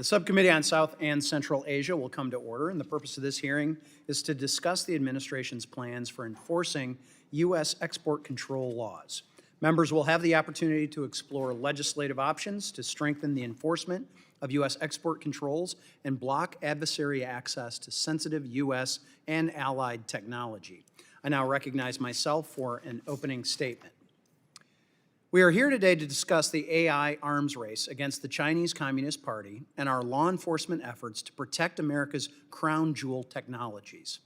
The Subcommittee on South and Central Asia will come to order, and the purpose of this hearing is to discuss the administration's plans for enforcing U.S. export control laws. Members will have the opportunity to explore legislative options to strengthen the enforcement of U.S. export controls and block adversary access to sensitive U.S. and allied technology. I now recognize myself for an opening statement. We are here today to discuss the AI arms race against the Chinese Communist Party and our law enforcement efforts to protect America's crown jewel technologies.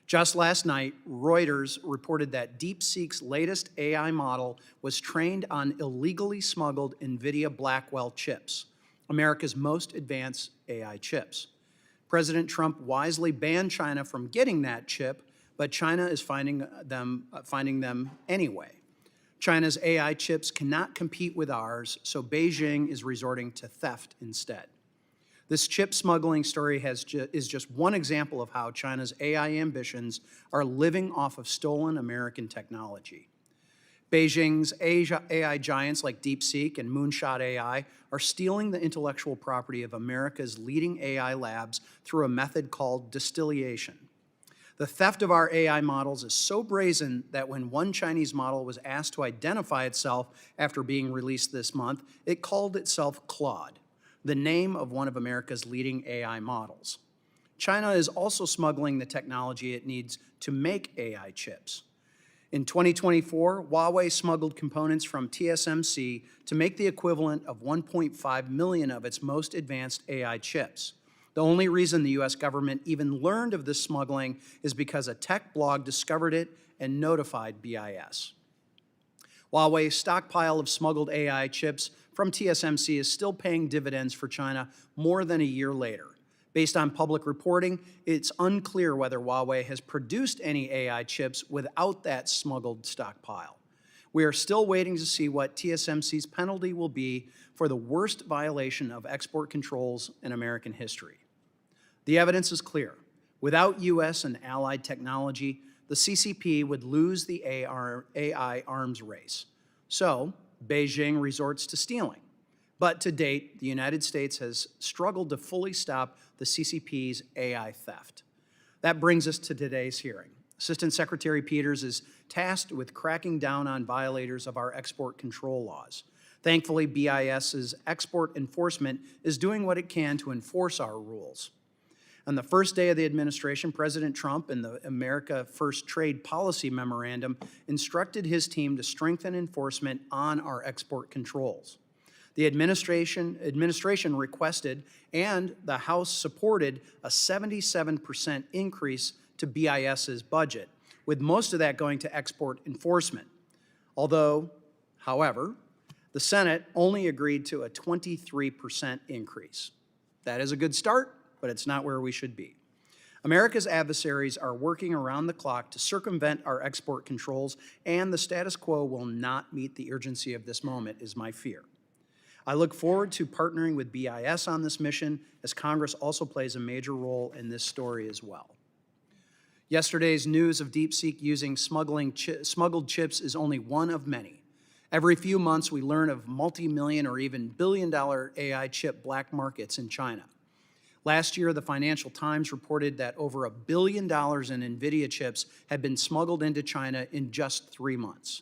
Just last night, Reuters reported that DeepSeek's latest AI model was trained on illegally smuggled NVIDIA Blackwell chips, America's most advanced AI chips. President Trump wisely banned China from getting that chip, but China is finding them anyway. China's AI chips cannot compete with ours, so Beijing is resorting to theft instead. This chip smuggling story is just one example of how China's AI ambitions are living off of stolen American technology. Beijing's AI giants like DeepSeek and Moonshot AI are stealing the intellectual property of America's leading AI labs through a method called distillation. The theft of our AI models is so brazen that when one Chinese model was asked to identify itself after being released this month, it called itself Claude, the name of one of America's leading AI models. China is also smuggling the technology it needs to make AI chips. In 2024, Huawei smuggled components from TSMC to make the equivalent of 1.5 million of its most advanced AI chips. The only reason the U.S. government even learned of this smuggling is because a tech blog discovered it and notified BIS. Huawei's stockpile of smuggled AI chips from TSMC is still paying dividends for China more than a year later. Based on public reporting, it's unclear whether Huawei has produced any AI chips without that smuggled stockpile. We are still waiting to see what TSMC's penalty will be for the worst violation of export controls in American history. The evidence is clear. Without U.S. and allied technology, the CCP would lose the AI arms race. So, Beijing resorts to stealing. But to date, the United States has struggled to fully stop the CCP's AI theft. That brings us to today's hearing. Assistant Secretary Peters is tasked with cracking down on violators of our export control laws. Thankfully, BIS's export enforcement is doing what it can to enforce our rules. On the first day of the administration, President Trump, in the America First Trade Policy Memorandum, instructed his team to strengthen enforcement on our export controls. The administration requested and the House supported a 77% increase to BIS's budget, with most of that going to export enforcement. However, the Senate only agreed to a 23% increase. That is a good start, but it's not where we should be. America's adversaries are working around the clock to circumvent our export controls, and the status quo will not meet the urgency of this moment, is my fear. I look forward to partnering with BIS on this mission, as Congress also plays a major role in this story as well. Yesterday's news of DeepSeek using smuggled chips is only one of many. Every few months, we learn of multi-million or even billion-dollar AI chip black markets in China. Last year, the Financial Times reported that over $1 billion in NVIDIA chips had been smuggled into China in just 3 months.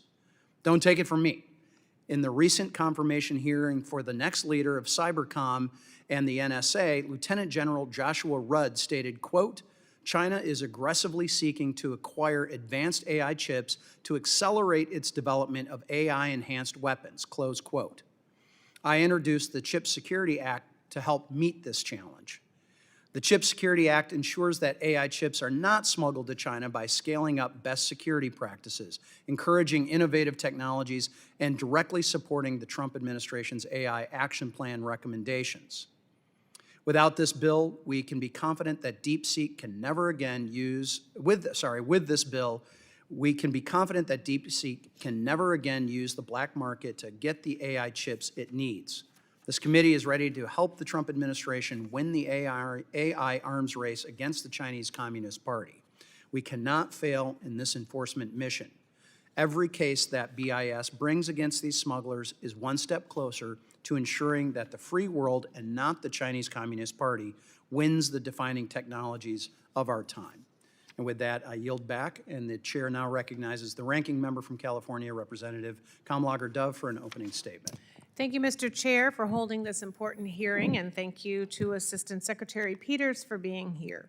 Don't take it from me. In the recent confirmation hearing for the next leader of Cybercom and the NSA, Lieutenant General Joshua Rudd stated, quote, "China is aggressively seeking to acquire advanced AI chips to accelerate its development of AI-enhanced weapons," close quote. I introduced the Chip Security Act to help meet this challenge. The Chip Security Act ensures that AI chips are not smuggled to China by scaling up best security practices, encouraging innovative technologies, and directly supporting the Trump administration's AI action plan recommendations. Without this bill, we can be confident that DeepSeek can never again use, with this bill, we can be confident that DeepSeek can never again use the black market to get the AI chips it needs. This committee is ready to help the Trump administration win the AI arms race against the Chinese Communist Party. We cannot fail in this enforcement mission. Every case that BIS brings against these smugglers is one step closer to ensuring that the free world and not the Chinese Communist Party wins the defining technologies of our time. And with that, I yield back, and the chair now recognizes the ranking member from California, Representative Kamlager-Dove, for an opening statement. Thank you, Mr. Chair, for holding this important hearing, and thank you to Assistant Secretary Peters for being here.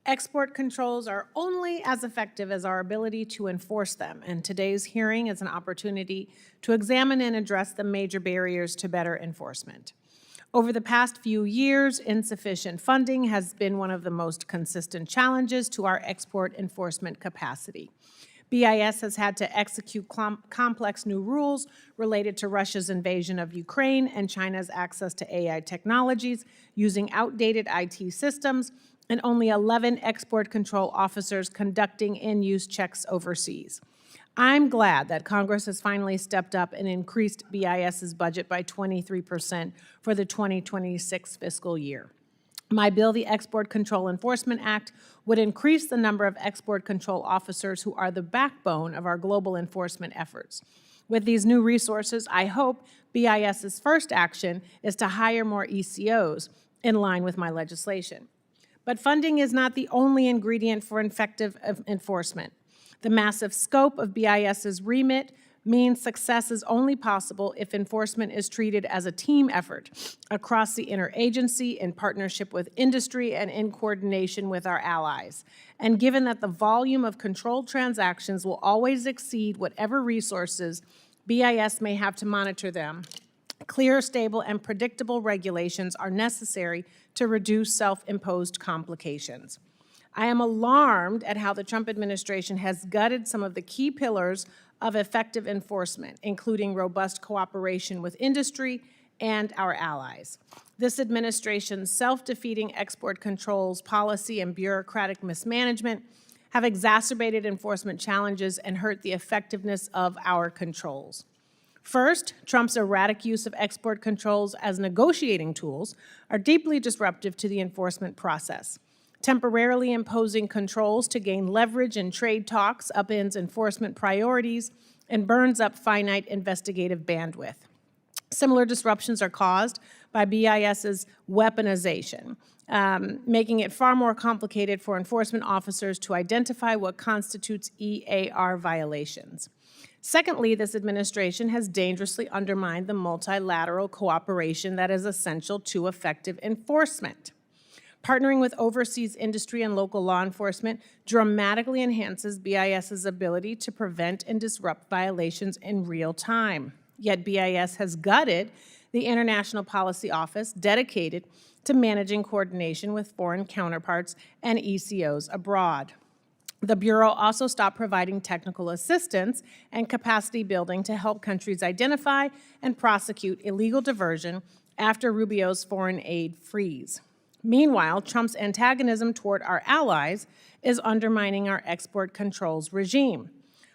Export controls are only as effective as our ability to enforce them, and today's hearing is an opportunity to examine and address the major barriers to better enforcement. Over the past few years, insufficient funding has been one of the most consistent challenges to our export enforcement capacity. BIS has had to execute complex new rules related to Russia's invasion of Ukraine and China's access to AI technologies using outdated IT systems, and only 11 export control officers conducting in-use checks overseas. I'm glad that Congress has finally stepped up and increased BIS's budget by 23% for the 2026 fiscal year. My bill, the Export Control Enforcement Act, would increase the number of export control officers who are the backbone of our global enforcement efforts. With these new resources, I hope BIS's first action is to hire more ECOs in line with my legislation. But funding is not the only ingredient for effective enforcement. The massive scope of BIS's remit means success is only possible if enforcement is treated as a team effort across the interagency in partnership with industry and in coordination with our allies. And given that the volume of controlled transactions will always exceed whatever resources BIS may have to monitor them, clear, stable, and predictable regulations are necessary to reduce self-imposed complications. I am alarmed at how the Trump administration has gutted some of the key pillars of effective enforcement, including robust cooperation with industry and our allies. This administration's self-defeating export controls policy and bureaucratic mismanagement have exacerbated enforcement challenges and hurt the effectiveness of our controls. First, Trump's erratic use of export controls as negotiating tools are deeply disruptive to the enforcement process. Temporarily imposing controls to gain leverage in trade talks upends enforcement priorities and burns up finite investigative bandwidth. Similar disruptions are caused by BIS's weaponization, making it far more complicated for enforcement officers to identify what constitutes EAR violations. Secondly, this administration has dangerously undermined the multilateral cooperation that is essential to effective enforcement. Partnering with overseas industry and local law enforcement dramatically enhances BIS's ability to prevent and disrupt violations in real time. Yet BIS has gutted the International Policy Office dedicated to managing coordination with foreign counterparts and ECOs abroad. The Bureau also stopped providing technical assistance and capacity building to help countries identify and prosecute illegal diversion after Rubio's foreign aid freeze. Meanwhile, Trump's antagonism toward our allies is undermining our export controls regime.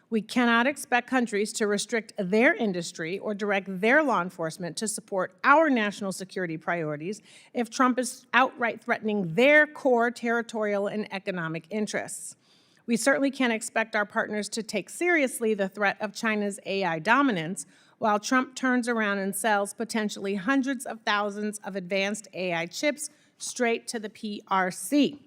We cannot expect countries to restrict their industry or direct their law enforcement to support our national security priorities if Trump is outright threatening their core territorial and economic interests. We certainly can't expect our partners to take seriously the threat of China's AI dominance while Trump turns around and sells potentially hundreds of thousands of advanced AI chips straight to the PRC.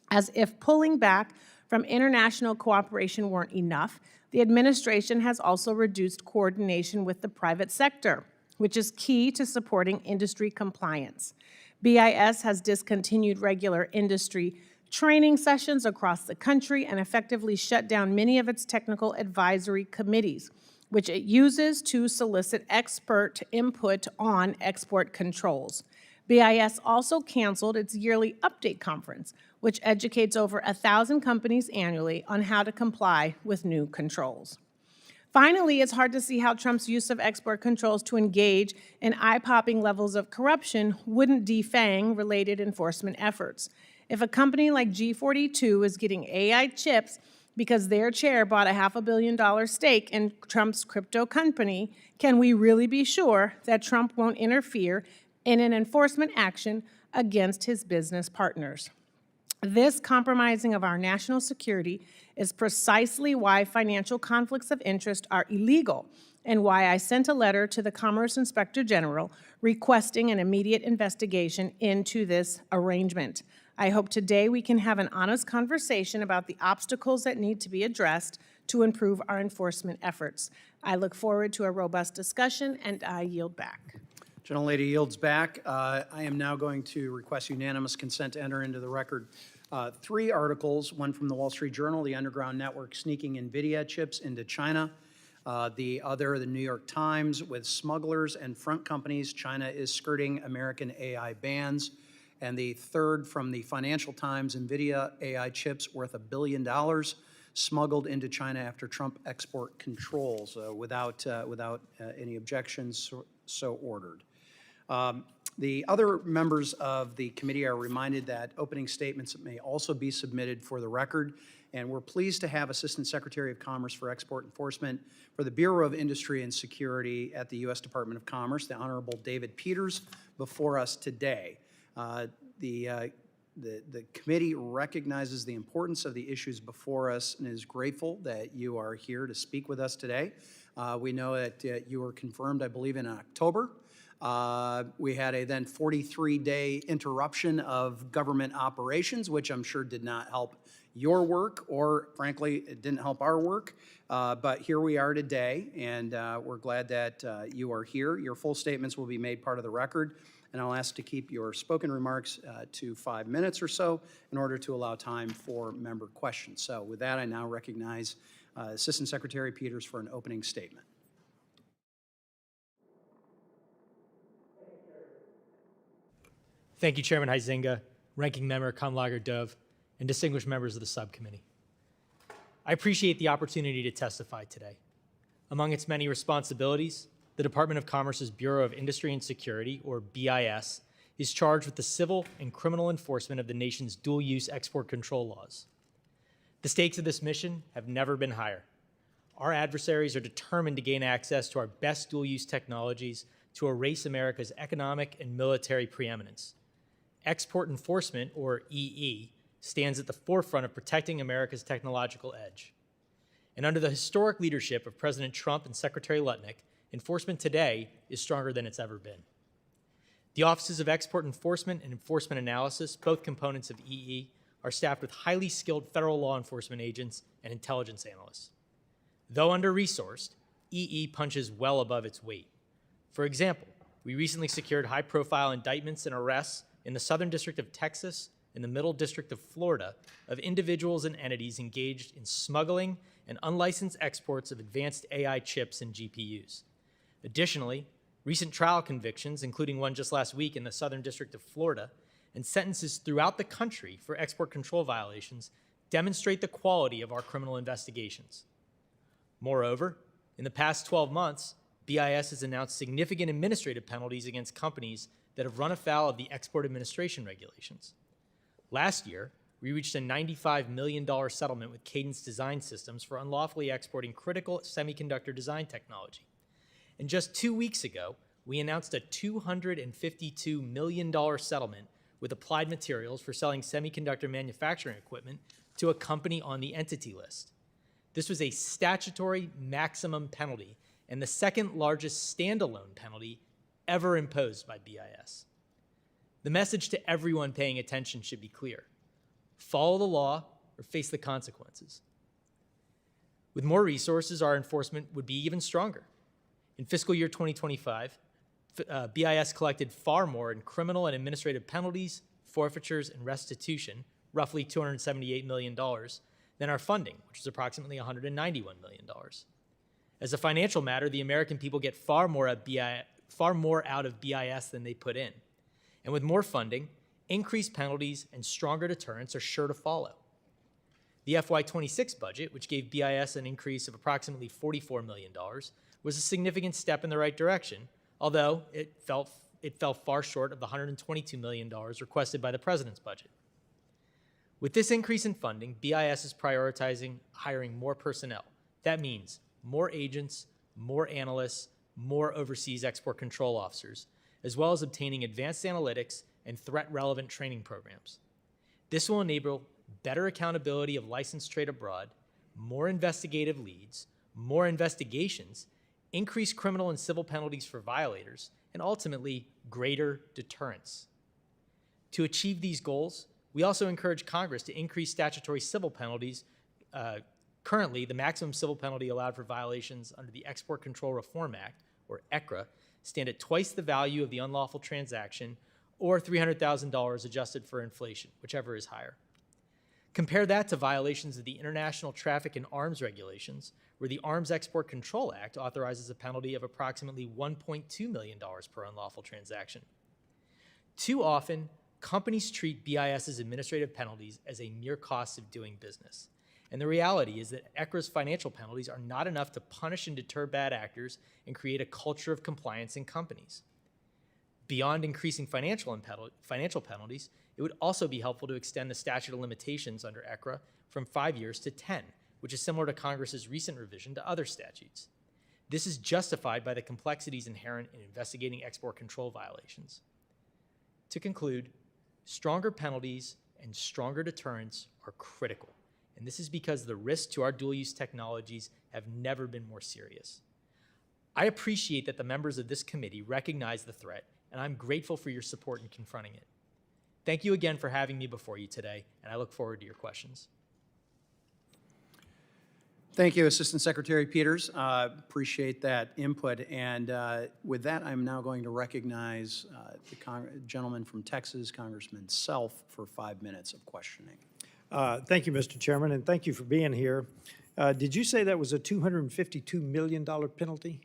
As if pulling back from international cooperation weren't enough, the administration has also reduced coordination with the private sector, which is key to supporting industry compliance. BIS has discontinued regular industry training sessions across the country and effectively shut down many of its technical advisory committees, which it uses to solicit expert input on export controls. BIS also canceled its yearly update conference, which educates over 1,000 companies annually on how to comply with new controls. Finally, it's hard to see how Trump's use of export controls to engage in eye-popping levels of corruption wouldn't defang related enforcement efforts. If a company like G42 is getting AI chips because their chair bought a $500 million stake in Trump's crypto company, can we really be sure that Trump won't interfere in an enforcement action against his business partners? This compromising of our national security is precisely why financial conflicts of interest are illegal and why I sent a letter to the Commerce Inspector General requesting an immediate investigation into this arrangement. I hope today we can have an honest conversation about the obstacles that need to be addressed to improve our enforcement efforts. I look forward to a robust discussion, and I yield back. Gentlelady yields back. I am now going to request unanimous consent to enter into the record 3 articles, one from the Wall Street Journal, the Underground Network Sneaking NVIDIA Chips into China. The other, the New York Times, with smugglers and front companies, China is skirting American AI bans. And the third from the Financial Times, NVIDIA AI chips worth $1 billion smuggled into China after Trump export controls. Without any objections, so ordered. The other members of the committee are reminded that opening statements may also be submitted for the record, and we're pleased to have Assistant Secretary of Commerce for Export Enforcement for the Bureau of Industry and Security at the U.S. Department of Commerce, the Honorable David Peters, before us today. The committee recognizes the importance of the issues before us and is grateful that you are here to speak with us today. We know that you were confirmed, I believe, in October. We had a then 43-day interruption of government operations, which I'm sure did not help your work, or frankly, it didn't help our work. But here we are today, and we're glad that you are here. Your full statements will be made part of the record, and I'll ask to keep your spoken remarks to 5 minutes or so in order to allow time for member questions. So with that, I now recognize Assistant Secretary Peters for an opening statement. Thank you, Chairman Huizenga, Ranking Member Kamlager-Dove, and distinguished members of the subcommittee. I appreciate the opportunity to testify today. Among its many responsibilities, the Department of Commerce's Bureau of Industry and Security, or BIS, is charged with the civil and criminal enforcement of the nation's dual-use export control laws. The stakes of this mission have never been higher. Our adversaries are determined to gain access to our best dual-use technologies to erase America's economic and military preeminence. Export enforcement, or EE, stands at the forefront of protecting America's technological edge. And under the historic leadership of President Trump and Secretary Lutnick, enforcement today is stronger than it's ever been. The Offices of Export Enforcement and Enforcement Analysis, both components of EE, are staffed with highly skilled federal law enforcement agents and intelligence analysts. Though under-resourced, EE punches well above its weight. For example, we recently secured high-profile indictments and arrests in the Southern District of Texas and the Middle District of Florida of individuals and entities engaged in smuggling and unlicensed exports of advanced AI chips and GPUs. Additionally, recent trial convictions, including one just last week in the Southern District of Florida, and sentences throughout the country for export control violations demonstrate the quality of our criminal investigations. Moreover, in the past 12 months, BIS has announced significant administrative penalties against companies that have run afoul of the Export Administration Regulations. Last year, we reached a $95 million settlement with Cadence Design Systems for unlawfully exporting critical semiconductor design technology. And just 2 weeks ago, we announced a $252 million settlement with Applied Materials for selling semiconductor manufacturing equipment to a company on the Entity List. This was a statutory maximum penalty and the second largest standalone penalty ever imposed by BIS. The message to everyone paying attention should be clear. Follow the law or face the consequences. With more resources, our enforcement would be even stronger. In fiscal year 2025, BIS collected far more in criminal and administrative penalties, forfeitures, and restitution, roughly $278 million, than our funding, which is approximately $191 million. As a financial matter, the American people get far more out of BIS than they put in. And with more funding, increased penalties and stronger deterrents are sure to follow. The FY26 budget, which gave BIS an increase of approximately $44 million, was a significant step in the right direction, although it fell far short of the $122 million requested by the President's budget. With this increase in funding, BIS is prioritizing hiring more personnel. That means more agents, more analysts, more overseas export control officers, as well as obtaining advanced analytics and threat-relevant training programs. This will enable better accountability of licensed trade abroad, more investigative leads, more investigations, increased criminal and civil penalties for violators, and ultimately greater deterrence. To achieve these goals, we also encourage Congress to increase statutory civil penalties. Currently, the maximum civil penalty allowed for violations under the Export Control Reform Act, or ECRA, stand at twice the value of the unlawful transaction, or $300,000 adjusted for inflation, whichever is higher. Compare that to violations of the International Traffic in Arms Regulations, where the Arms Export Control Act authorizes a penalty of approximately $1.2 million per unlawful transaction. Too often, companies treat BIS's administrative penalties as a mere cost of doing business. And the reality is that ECRA's financial penalties are not enough to punish and deter bad actors and create a culture of compliance in companies. Beyond increasing financial penalties, it would also be helpful to extend the statute of limitations under ECRA from 5 years to 10, which is similar to Congress's recent revision to other statutes. This is justified by the complexities inherent in investigating export control violations. To conclude, stronger penalties and stronger deterrence are critical, and this is because the risks to our dual-use technologies have never been more serious. I appreciate that the members of this committee recognize the threat, and I'm grateful for your support in confronting it. Thank you again for having me before you today, and I look forward to your questions. Thank you, Assistant Secretary Peters. Appreciate that input. And with that, I'm now going to recognize the gentleman from Texas, Congressman Self, for 5 minutes of questioning. Thank you, Mr. Chairman, and thank you for being here. Did you say that was a $252 million penalty?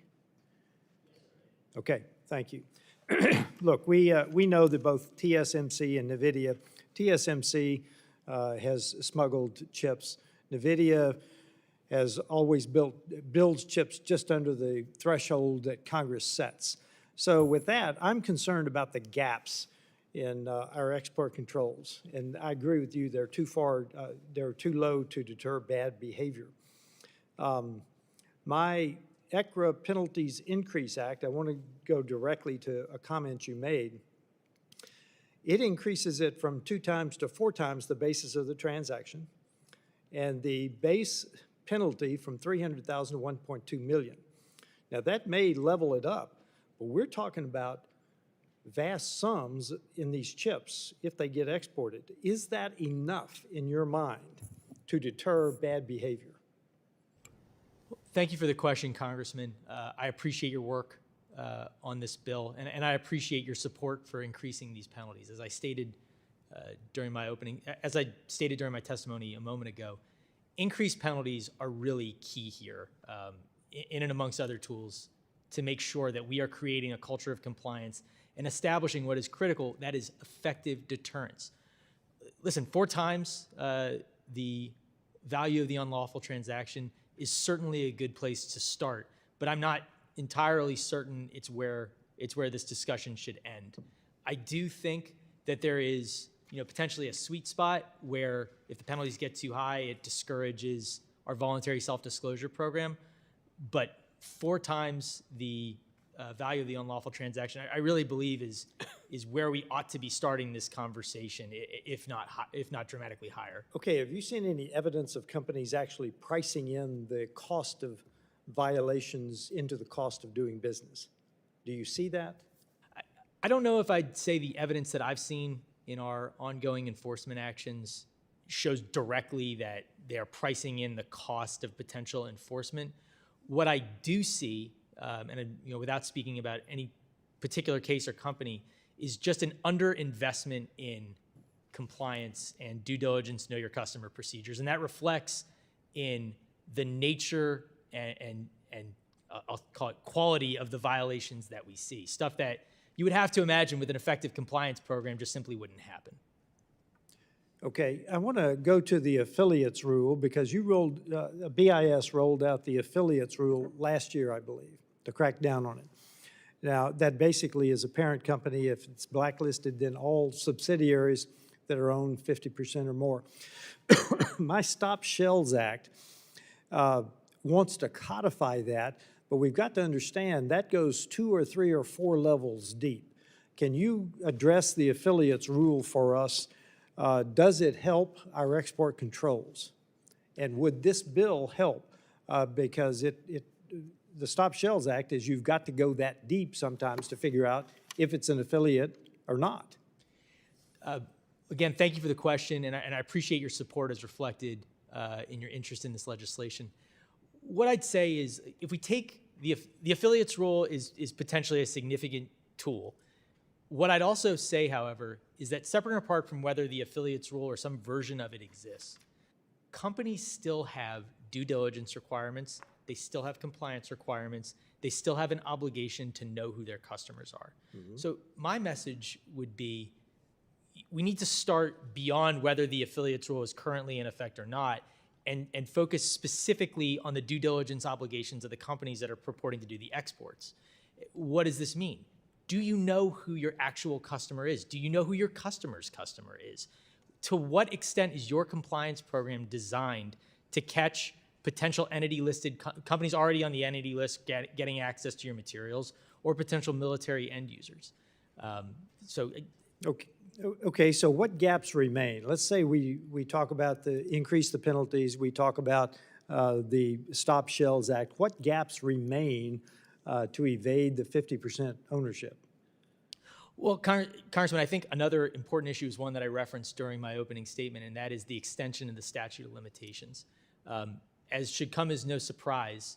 Okay, thank you. Look, we know that both TSMC and NVIDIA, TSMC has smuggled chips. NVIDIA has always builds chips just under the threshold that Congress sets. So with that, I'm concerned about the gaps in our export controls. And I agree with you, they're too far, they're too low to deter bad behavior. My ECRA Penalties Increase Act, I want to go directly to a comment you made. It increases it from 2 times to 4 times the basis of the transaction, and the base penalty from $300,000 to $1.2 million. Now that may level it up, but we're talking about vast sums in these chips if they get exported. Is that enough in your mind to deter bad behavior? Thank you for the question, Congressman. I appreciate your work on this bill, and I appreciate your support for increasing these penalties. As I stated during my testimony a moment ago, increased penalties are really key here, in and amongst other tools, to make sure that we are creating a culture of compliance and establishing what is critical, that is effective deterrence. Listen, 4 times the value of the unlawful transaction is certainly a good place to start, but I'm not entirely certain it's where this discussion should end. I do think that there is, potentially a sweet spot where if the penalties get too high, it discourages our voluntary self-disclosure program, but 4 times the value of the unlawful transaction, I really believe is where we ought to be starting this conversation, if not dramatically higher. Okay, have you seen any evidence of companies actually pricing in the cost of violations into the cost of doing business? Do you see that? I don't know if I'd say the evidence that I've seen in our ongoing enforcement actions shows directly that they are pricing in the cost of potential enforcement. What I do see, and without speaking about any particular case or company, is just an underinvestment in compliance and due diligence, know your customer procedures, and that reflects in the nature and I'll call it quality of the violations that we see. Stuff that you would have to imagine with an effective compliance program just simply wouldn't happen. Okay, I want to go to the affiliates rule because you BIS rolled out the affiliates rule last year, I believe, to crack down on it. Now, that basically is a parent company. If it's blacklisted, then all subsidiaries that are owned 50% or more. My Stop Shells Act wants to codify that, but we've got to understand that goes 2 or 3 or 4 levels deep. Can you address the affiliates rule for us does it help our export controls? And would this bill help? Because the Stop Shells Act is you've got to go that deep sometimes to figure out if it's an affiliate or not. Again, thank you for the question, and I appreciate your support as reflected in your interest in this legislation. What I'd say is, if we take the affiliates rule is potentially a significant tool. What I'd also say, however, is that separate and apart from whether the affiliates rule or some version of it exists, companies still have due diligence requirements, they still have compliance requirements, they still have an obligation to know who their customers are. So my message would be, we need to start beyond whether the affiliates rule is currently in effect or not, and focus specifically on the due diligence obligations of the companies that are purporting to do the exports. What does this mean? Do you know who your actual customer is? Do you know who your customer's customer is? To what extent is your compliance program designed to catch potential entity-listed companies already on the entity list getting access to your materials, or potential military end users? Okay, so what gaps remain? Let's say we talk about increase the penalties, we talk about the Stop Shells Act. What gaps remain to evade the 50% ownership? Well, Congressman, I think another important issue is one that I referenced during my opening statement, and that is the extension of the statute of limitations. As should come as no surprise,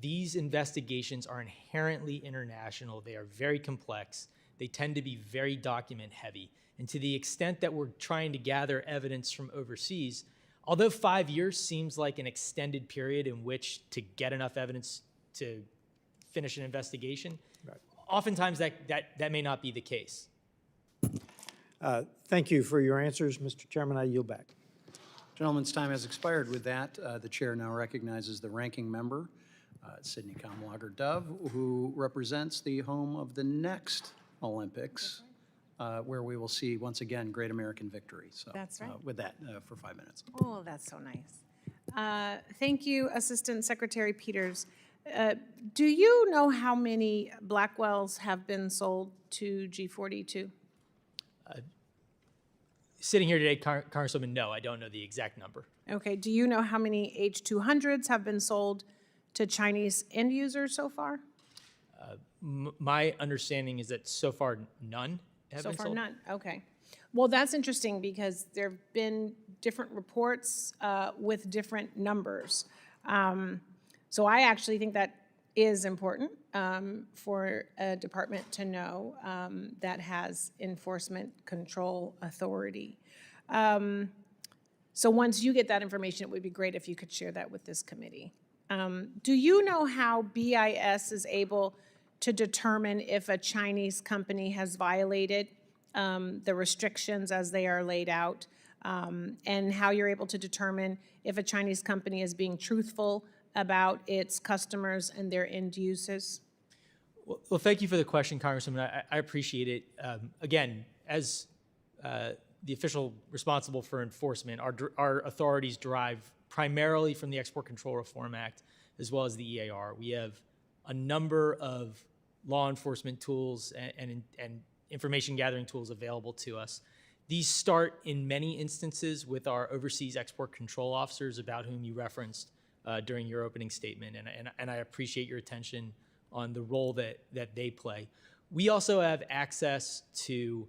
these investigations are inherently international. They are very complex. They tend to be very document heavy. And to the extent that we're trying to gather evidence from overseas, although 5 years seems like an extended period in which to get enough evidence to finish an investigation, oftentimes that may not be the case. Thank you for your answers, Mr. Chairman. I yield back. Gentleman's time has expired. With that, the chair now recognizes the ranking member, Sidney Kamlager-Dove, who represents the home of the next Olympics, where we will see, once again, great American victory. So, That's right. With that, for 5 minutes. Oh, that's so nice. Thank you, Assistant Secretary Peters. Do you know how many Blackwells have been sold to G42? Sitting here today, Congresswoman, no, I don't know the exact number. Okay, do you know how many H200s have been sold to Chinese end users so far? My understanding is that so far none have been sold. So far none, okay. Well, that's interesting because there have been different reports with different numbers. So I actually think that is important for a department to know that has enforcement control authority. So once you get that information, it would be great if you could share that with this committee. Do you know how BIS is able to determine if a Chinese company has violated the restrictions as they are laid out, and how you're able to determine if a Chinese company is being truthful about its customers and their end users? Well, thank you for the question, Congresswoman. I appreciate it. Again, as the official responsible for enforcement, our authorities derive primarily from the Export Control Reform Act as well as the EAR. We have a number of law enforcement tools and information gathering tools available to us. These start in many instances with our overseas export control officers, about whom you referenced during your opening statement, and I appreciate your attention on the role that they play. We also have access to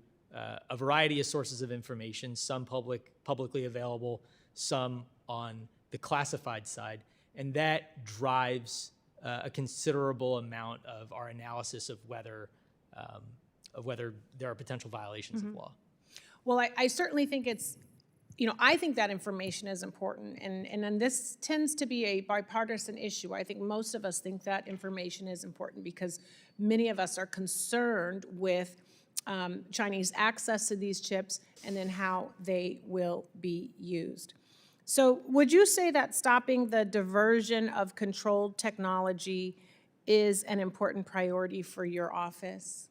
a variety of sources of information, some publicly available, some on the classified side, and that drives a considerable amount of our analysis of whether there are potential violations of law. Well, I certainly think it's, I think that information is important, and this tends to be a bipartisan issue. I think most of us think that information is important because many of us are concerned with Chinese access to these chips and then how they will be used. So would you say that stopping the diversion of controlled technology is an important priority for your office?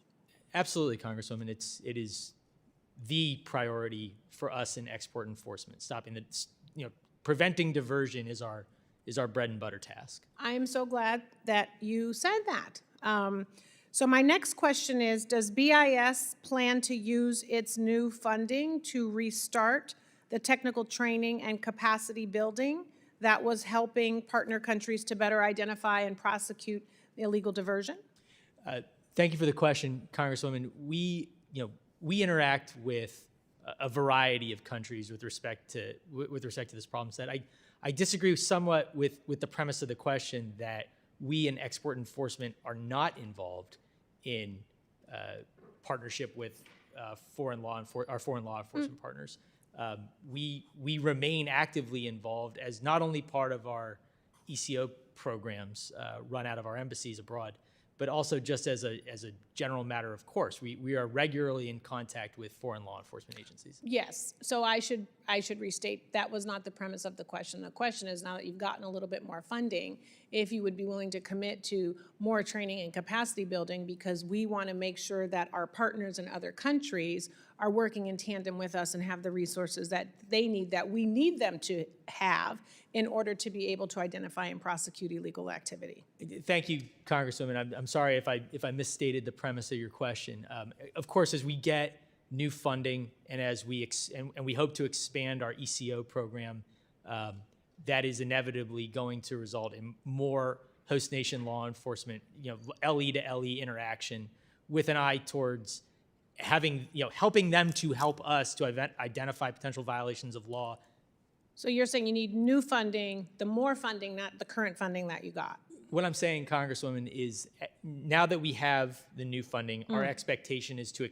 Absolutely, Congresswoman. It is the priority for us in export enforcement. Preventing diversion is our bread and butter task. I am so glad that you said that. So my next question is, does BIS plan to use its new funding to restart the technical training and capacity building that was helping partner countries to better identify and prosecute illegal diversion? Thank you for the question, Congresswoman. We interact with a variety of countries with respect to this problem set. I disagree somewhat with the premise of the question that we in export enforcement are not involved in partnership with our foreign law enforcement partners. We remain actively involved as not only part of our ECO programs run out of our embassies abroad, but also just as a general matter of course. We are regularly in contact with foreign law enforcement agencies. Yes, so I should restate, that was not the premise of the question. The question is, now that you've gotten a little bit more funding, if you would be willing to commit to more training and capacity building, because we want to make sure that our partners in other countries are working in tandem with us and have the resources that they need, that we need them to have in order to be able to identify and prosecute illegal activity. Thank you, Congresswoman. I'm sorry if I misstated the premise of your question. Of course, as we get new funding and as we hope to expand our ECO program, that is inevitably going to result in more host nation law enforcement, LE to LE interaction, with an eye towards helping them to help us to identify potential violations of law. So you're saying you need new funding, the more funding, not the current funding that you got? What I'm saying, Congresswoman, is now that we have the new funding, our expectation is to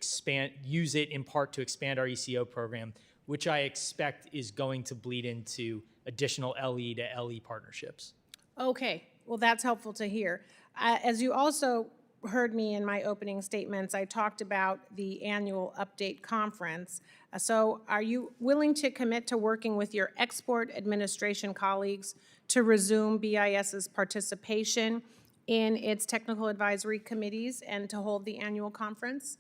use it in part to expand our ECO program, which I expect is going to bleed into additional LE to LE partnerships. Okay, well, that's helpful to hear. As you also heard me in my opening statements, I talked about the annual update conference. So are you willing to commit to working with your export administration colleagues to resume BIS's participation in its technical advisory committees and to hold the annual conference?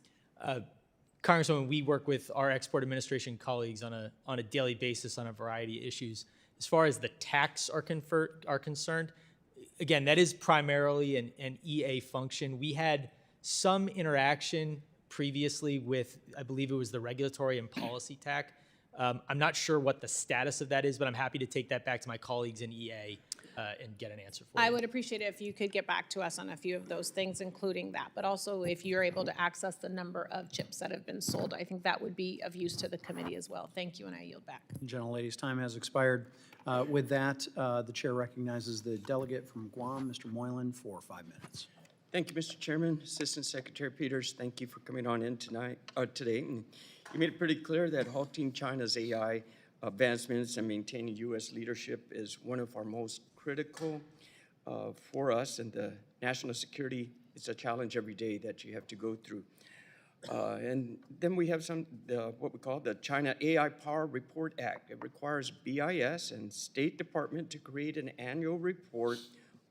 Congresswoman, we work with our export administration colleagues on a daily basis on a variety of issues. As far as the tax are concerned, again, that is primarily an EA function. We had some interaction previously with, I believe it was the regulatory and policy TAC. I'm not sure what the status of that is, but I'm happy to take that back to my colleagues in EA and get an answer for you. I would appreciate it if you could get back to us on a few of those things, including that, but also if you're able to access the number of chips that have been sold. I think that would be of use to the committee as well. Thank you, and I yield back. Gentlelady's time has expired. With that, the chair recognizes the delegate from Guam, Mr. Moylan, for 5 minutes. Thank you, Mr. Chairman. Assistant Secretary Peters, thank you for coming on in today. And you made it pretty clear that halting China's AI advancements and maintaining U.S. leadership is one of our most critical for us, and the national security is a challenge every day that you have to go through. And then we have what we call the China AI Power Report Act. It requires BIS and State Department to create an annual report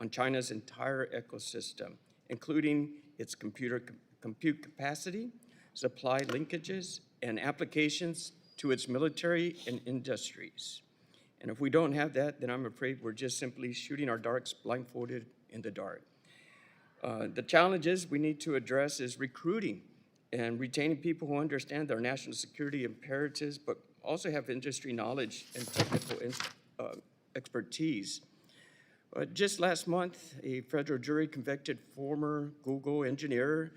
on China's entire ecosystem, including its compute capacity, supply linkages, and applications to its military and industries. And if we don't have that, then I'm afraid we're just simply shooting our darts blindfolded in the dark. The challenges we need to address is recruiting and retaining people who understand their national security imperatives, but also have industry knowledge and technical expertise. Just last month, a federal jury convicted former Google engineer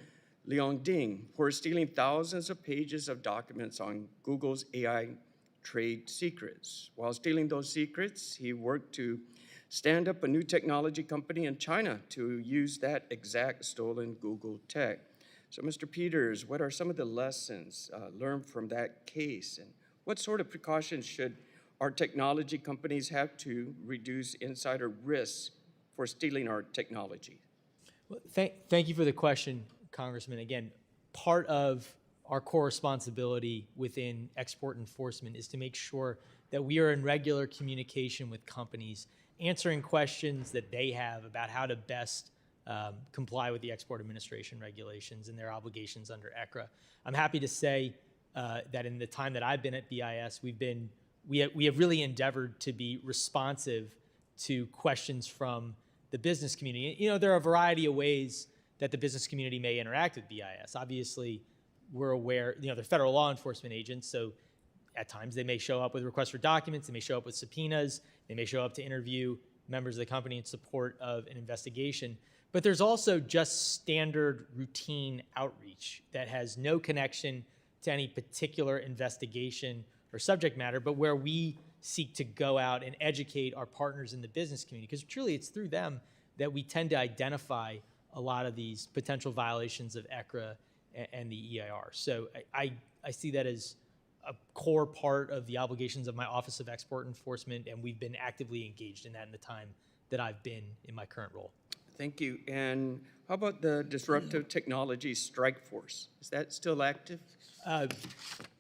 Liang Ding for stealing thousands of pages of documents on Google's AI trade secrets. While stealing those secrets, he worked to stand up a new technology company in China to use that exact stolen Google tech. So, Mr. Peters, what are some of the lessons learned from that case, and what sort of precautions should our technology companies have to reduce insider risks for stealing our technology? Well, thank you for the question, Congressman. Again, part of our core responsibility within export enforcement is to make sure that we are in regular communication with companies, answering questions that they have about how to best comply with the Export Administration regulations and their obligations under ECRA. I'm happy to say that in the time that I've been at BIS, we have really endeavored to be responsive to questions from the business community. There are a variety of ways that the business community may interact with BIS. Obviously, we're aware, they're federal law enforcement agents, so at times they may show up with requests for documents, they may show up with subpoenas, they may show up to interview members of the company in support of an investigation. But there's also just standard routine outreach that has no connection to any particular investigation or subject matter, but where we seek to go out and educate our partners in the business community, because truly it's through them that we tend to identify a lot of these potential violations of ECRA and the EIR. So I see that as a core part of the obligations of my Office of Export Enforcement, and we've been actively engaged in that in the time that I've been in my current role. Thank you. And how about the Disruptive Technology Strike Force? Is that still active?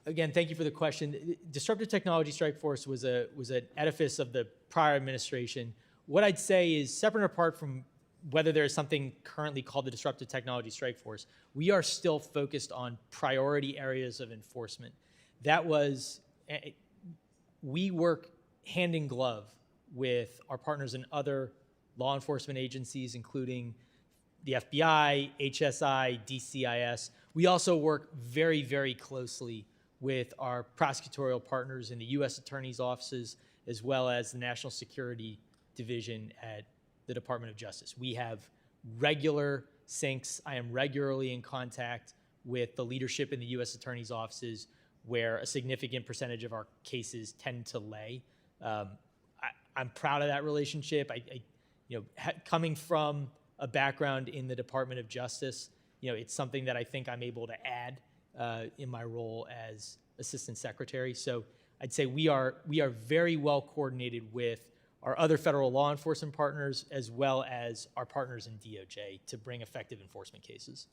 Again, thank you for the question. Disruptive Technology Strike Force was an edifice of the prior administration. What I'd say is, separate and apart from whether there is something currently called the Disruptive Technology Strike Force, we are still focused on priority areas of enforcement. We work hand in glove with our partners in other law enforcement agencies, including the FBI, HSI, DCIS. We also work very, very closely with our prosecutorial partners in the U.S. Attorney's offices, as well as the National Security Division at the Department of Justice. We have regular syncs. I am regularly in contact with the leadership in the U.S. Attorney's offices, where a significant percentage of our cases tend to lay. I'm proud of that relationship. Coming from a background in the Department of Justice, it's something that I think I'm able to add in my role as Assistant Secretary. So I'd say we are very well coordinated with our other federal law enforcement partners, as well as our partners in DOJ, to bring effective enforcement cases.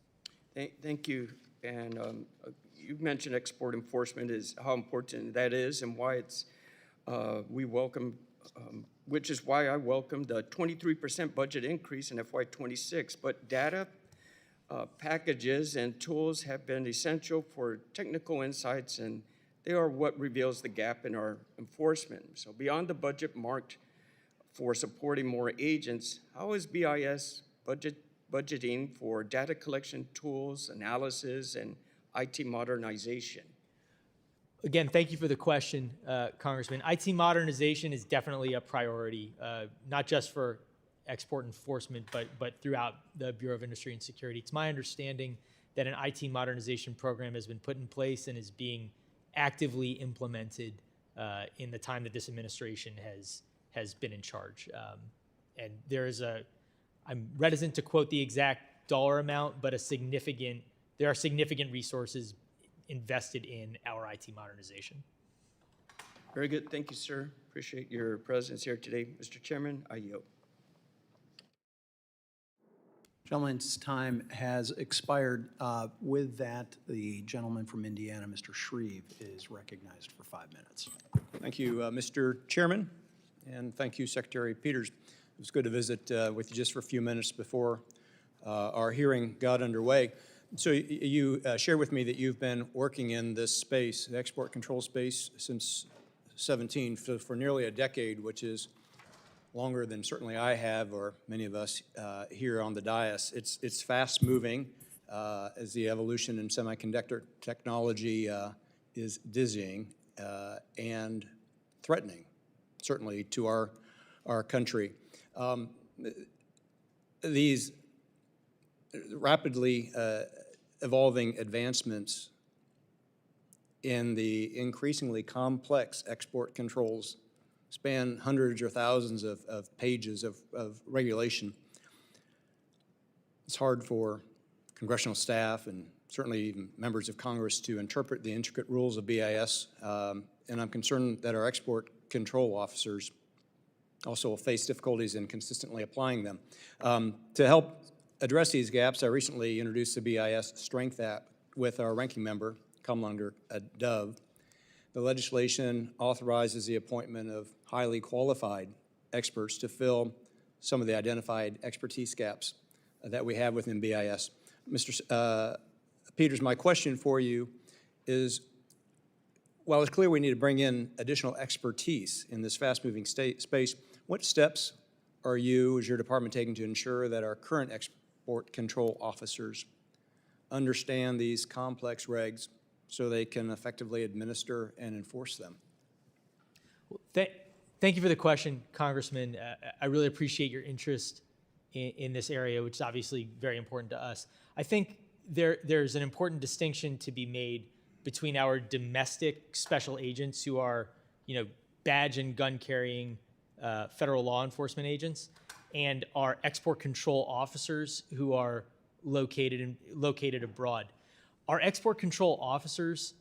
Thank you. And you mentioned export enforcement, is how important that is, and why it's we welcome, which is why I welcome the 23% budget increase in FY26. But data packages and tools have been essential for technical insights, and they are what reveals the gap in our enforcement. So beyond the budget marked for supporting more agents, how is BIS budgeting for data collection tools, analysis, and IT modernization? Again, thank you for the question, Congressman. IT modernization is definitely a priority, not just for export enforcement, but throughout the Bureau of Industry and Security. It's my understanding that an IT modernization program has been put in place and is being actively implemented in the time that this administration has been in charge. And I'm reticent to quote the exact dollar amount, but there are significant resources invested in our IT modernization. Very good. Thank you, sir. Appreciate your presence here today. Mr. Chairman, I yield. Gentleman's time has expired. With that, the gentleman from Indiana, Mr. Shreve, is recognized for 5 minutes. Thank you, Mr. Chairman, and thank you, Secretary Peters. It was good to visit with you just for a few minutes before our hearing got underway. So you shared with me that you've been working in this space, the export control space, since 17, for nearly a decade, which is longer than certainly I have, or many of us here on the dais. It's fast-moving as the evolution in semiconductor technology is dizzying and threatening, certainly, to our country. These rapidly evolving advancements in the increasingly complex export controls span hundreds or thousands of pages of regulation. It's hard for congressional staff and certainly even members of Congress to interpret the intricate rules of BIS, and I'm concerned that our export control officers also will face difficulties in consistently applying them. To help address these gaps, I recently introduced the BIS Strength App with our ranking member, Kamlanger Dove. The legislation authorizes the appointment of highly qualified experts to fill some of the identified expertise gaps that we have within BIS. Mr. Peters, my question for you is, while it's clear we need to bring in additional expertise in this fast-moving space, what steps are you, as your department, taking to ensure that our current export control officers understand these complex regs so they can effectively administer and enforce them? Thank you for the question, Congressman. I really appreciate your interest in this area, which is obviously very important to us. I think there's an important distinction to be made between our domestic special agents who are, badge and gun carrying federal law enforcement agents, and our export control officers who are located abroad. Our export control officers,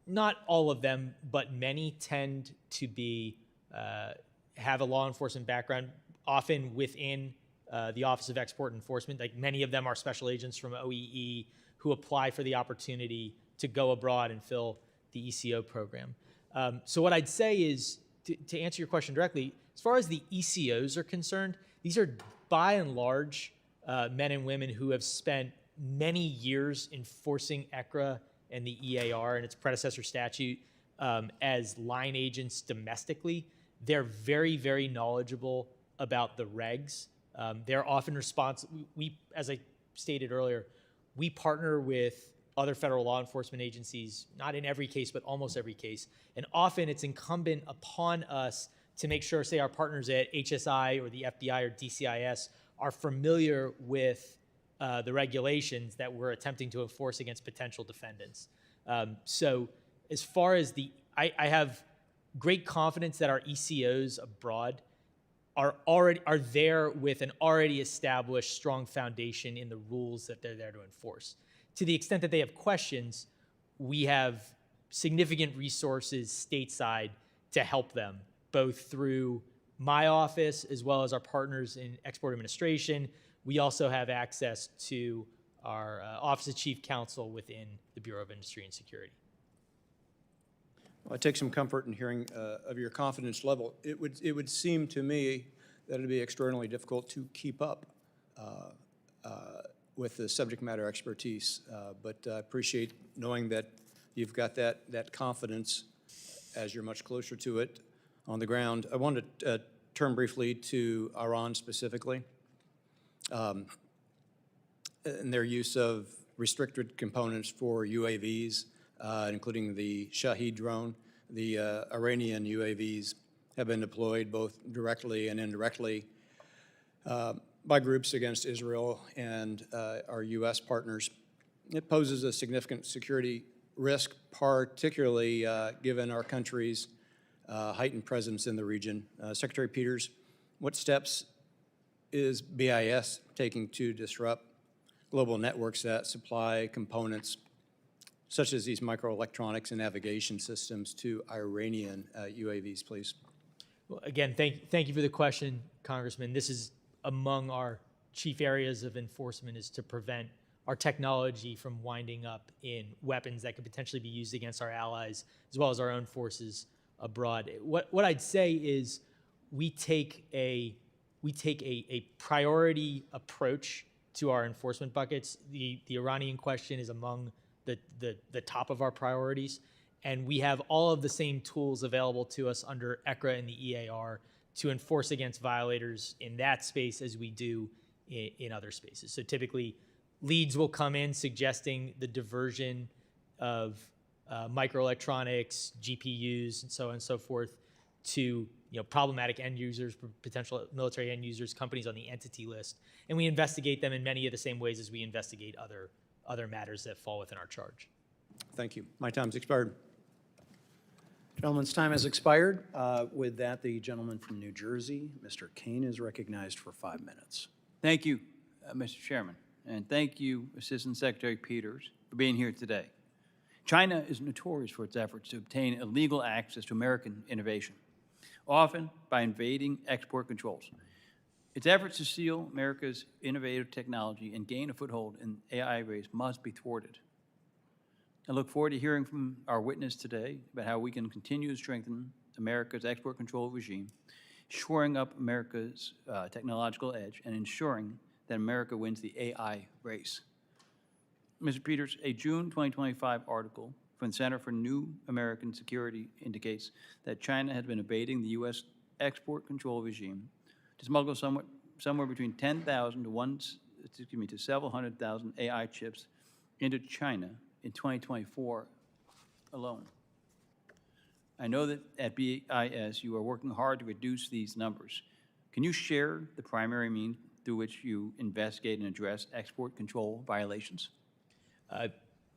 not all of them, but many tend to be have a law enforcement background, often within the Office of Export Enforcement. Like many of them are special agents from OEE who apply for the opportunity to go abroad and fill the ECO program. So what I'd say is, to answer your question directly, as far as the ECOs are concerned, these are by and large men and women who have spent many years enforcing ECRA and the EAR and its predecessor statute as line agents domestically. They're very, very knowledgeable about the regs. They're often responsible. As I stated earlier, we partner with other federal law enforcement agencies, not in every case, but almost every case. And often it's incumbent upon us to make sure, say, our partners at HSI or the FBI or DCIS are familiar with the regulations that we're attempting to enforce against potential defendants. So as far as I have great confidence that our ECOs abroad are there with an already established strong foundation in the rules that they're there to enforce. To the extent that they have questions, we have significant resources stateside to help them, both through my office as well as our partners in export administration. We also have access to our Office of Chief Counsel within the Bureau of Industry and Security. Well, I take some comfort in hearing of your confidence level. It would seem to me that it'd be extraordinarily difficult to keep up with the subject matter expertise, but I appreciate knowing that you've got that confidence as you're much closer to it on the ground. I wanted to turn briefly to Iran specifically and their use of restricted components for UAVs, including the Shahed drone. The Iranian UAVs have been deployed both directly and indirectly by groups against Israel and our U.S. partners. It poses a significant security risk, particularly given our country's heightened presence in the region. Secretary Peters, what steps is BIS taking to disrupt global networks that supply components such as these microelectronics and navigation systems to Iranian UAVs, please? Well, again, thank you for the question, Congressman. This is among our chief areas of enforcement, is to prevent our technology from winding up in weapons that could potentially be used against our allies as well as our own forces abroad. What I'd say is we take a priority approach to our enforcement buckets. The Iranian question is among the top of our priorities, and we have all of the same tools available to us under ECRA and the EAR to enforce against violators in that space as we do in other spaces. So typically, leads will come in suggesting the diversion of microelectronics, GPUs, and so on and so forth to problematic end users, potential military end users, companies on the entity list, and we investigate them in many of the same ways as we investigate other matters that fall within our charge. Thank you. My time's expired. Gentleman's time has expired. With that, the gentleman from New Jersey, Mr. Kane, is recognized for 5 minutes. Thank you, Mr. Chairman, and thank you, Assistant Secretary Peters, for being here today. China is notorious for its efforts to obtain illegal access to American innovation, often by invading export controls. Its efforts to steal America's innovative technology and gain a foothold in the AI race must be thwarted. I look forward to hearing from our witness today about how we can continue to strengthen America's export control regime, shoring up America's technological edge, and ensuring that America wins the AI race. Mr. Peters, a June 2025 article from the Center for New American Security indicates that China has been evading the U.S. export control regime to smuggle somewhere between 10,000 to to several hundred thousand AI chips into China in 2024 alone. I know that at BIS, you are working hard to reduce these numbers. Can you share the primary means through which you investigate and address export control violations?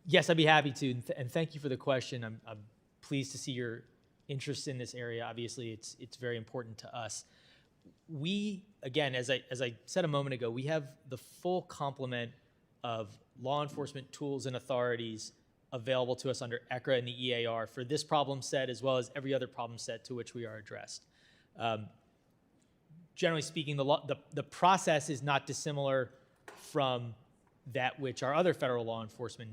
Yes, I'd be happy to, and thank you for the question. I'm pleased to see your interest in this area. Obviously, it's very important to us. We, again, as I said a moment ago, we have the full complement of law enforcement tools and authorities available to us under ECRA and the EAR for this problem set, as well as every other problem set to which we are addressed. Generally speaking, the process is not dissimilar from that which our other federal law enforcement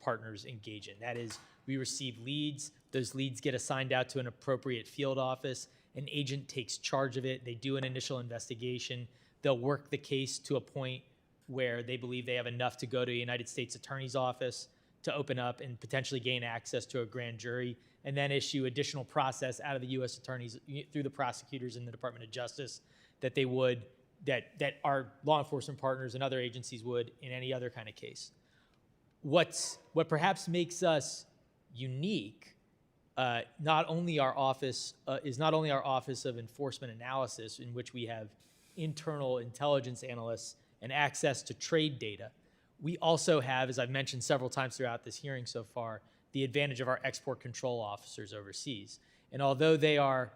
partners engage in. That is, we receive leads. Those leads get assigned out to an appropriate field office. An agent takes charge of it. They do an initial investigation. They'll work the case to a point where they believe they have enough to go to a United States Attorney's Office to open up and potentially gain access to a grand jury, and then issue additional process out of the U.S. attorneys through the prosecutors in the Department of Justice that they would, that our law enforcement partners and other agencies would in any other kind of case. What perhaps makes us unique, not only our office of enforcement analysis, in which we have internal intelligence analysts and access to trade data. We also have, as I've mentioned several times throughout this hearing so far, the advantage of our export control officers overseas. And although they are,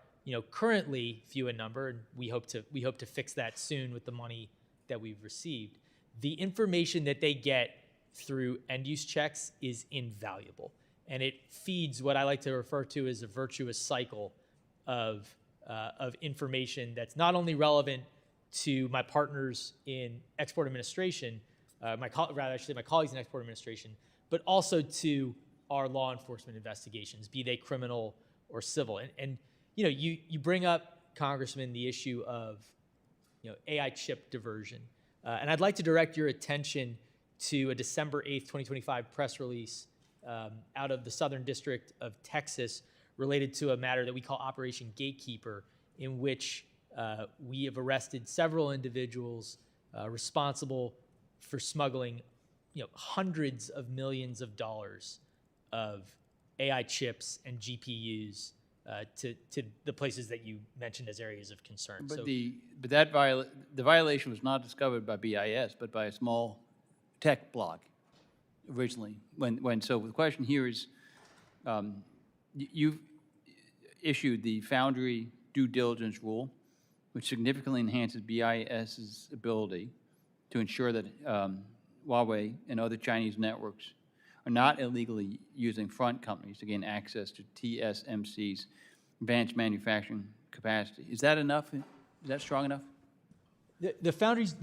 currently few in number, and we hope to fix that soon with the money that we've received, the information that they get through end-use checks is invaluable. And it feeds what I like to refer to as a virtuous cycle of information that's not only relevant to my partners in export administration, my colleagues in export administration, but also to our law enforcement investigations, be they criminal or civil. And you bring up, Congressman, the issue of AI chip diversion. And I'd like to direct your attention to a December 8th, 2025 press release out of the Southern District of Texas related to a matter that we call Operation Gatekeeper, in which we have arrested several individuals responsible for smuggling hundreds of millions of dollars of AI chips and GPUs to the places that you mentioned as areas of concern. But the violation was not discovered by BIS, but by a small tech blog originally. So the question here is, you've issued the Foundry due diligence rule, which significantly enhances BIS's ability to ensure that Huawei and other Chinese networks are not illegally using front companies to gain access to TSMC's advanced manufacturing capacity. Is that enough? Is that strong enough? The Foundries,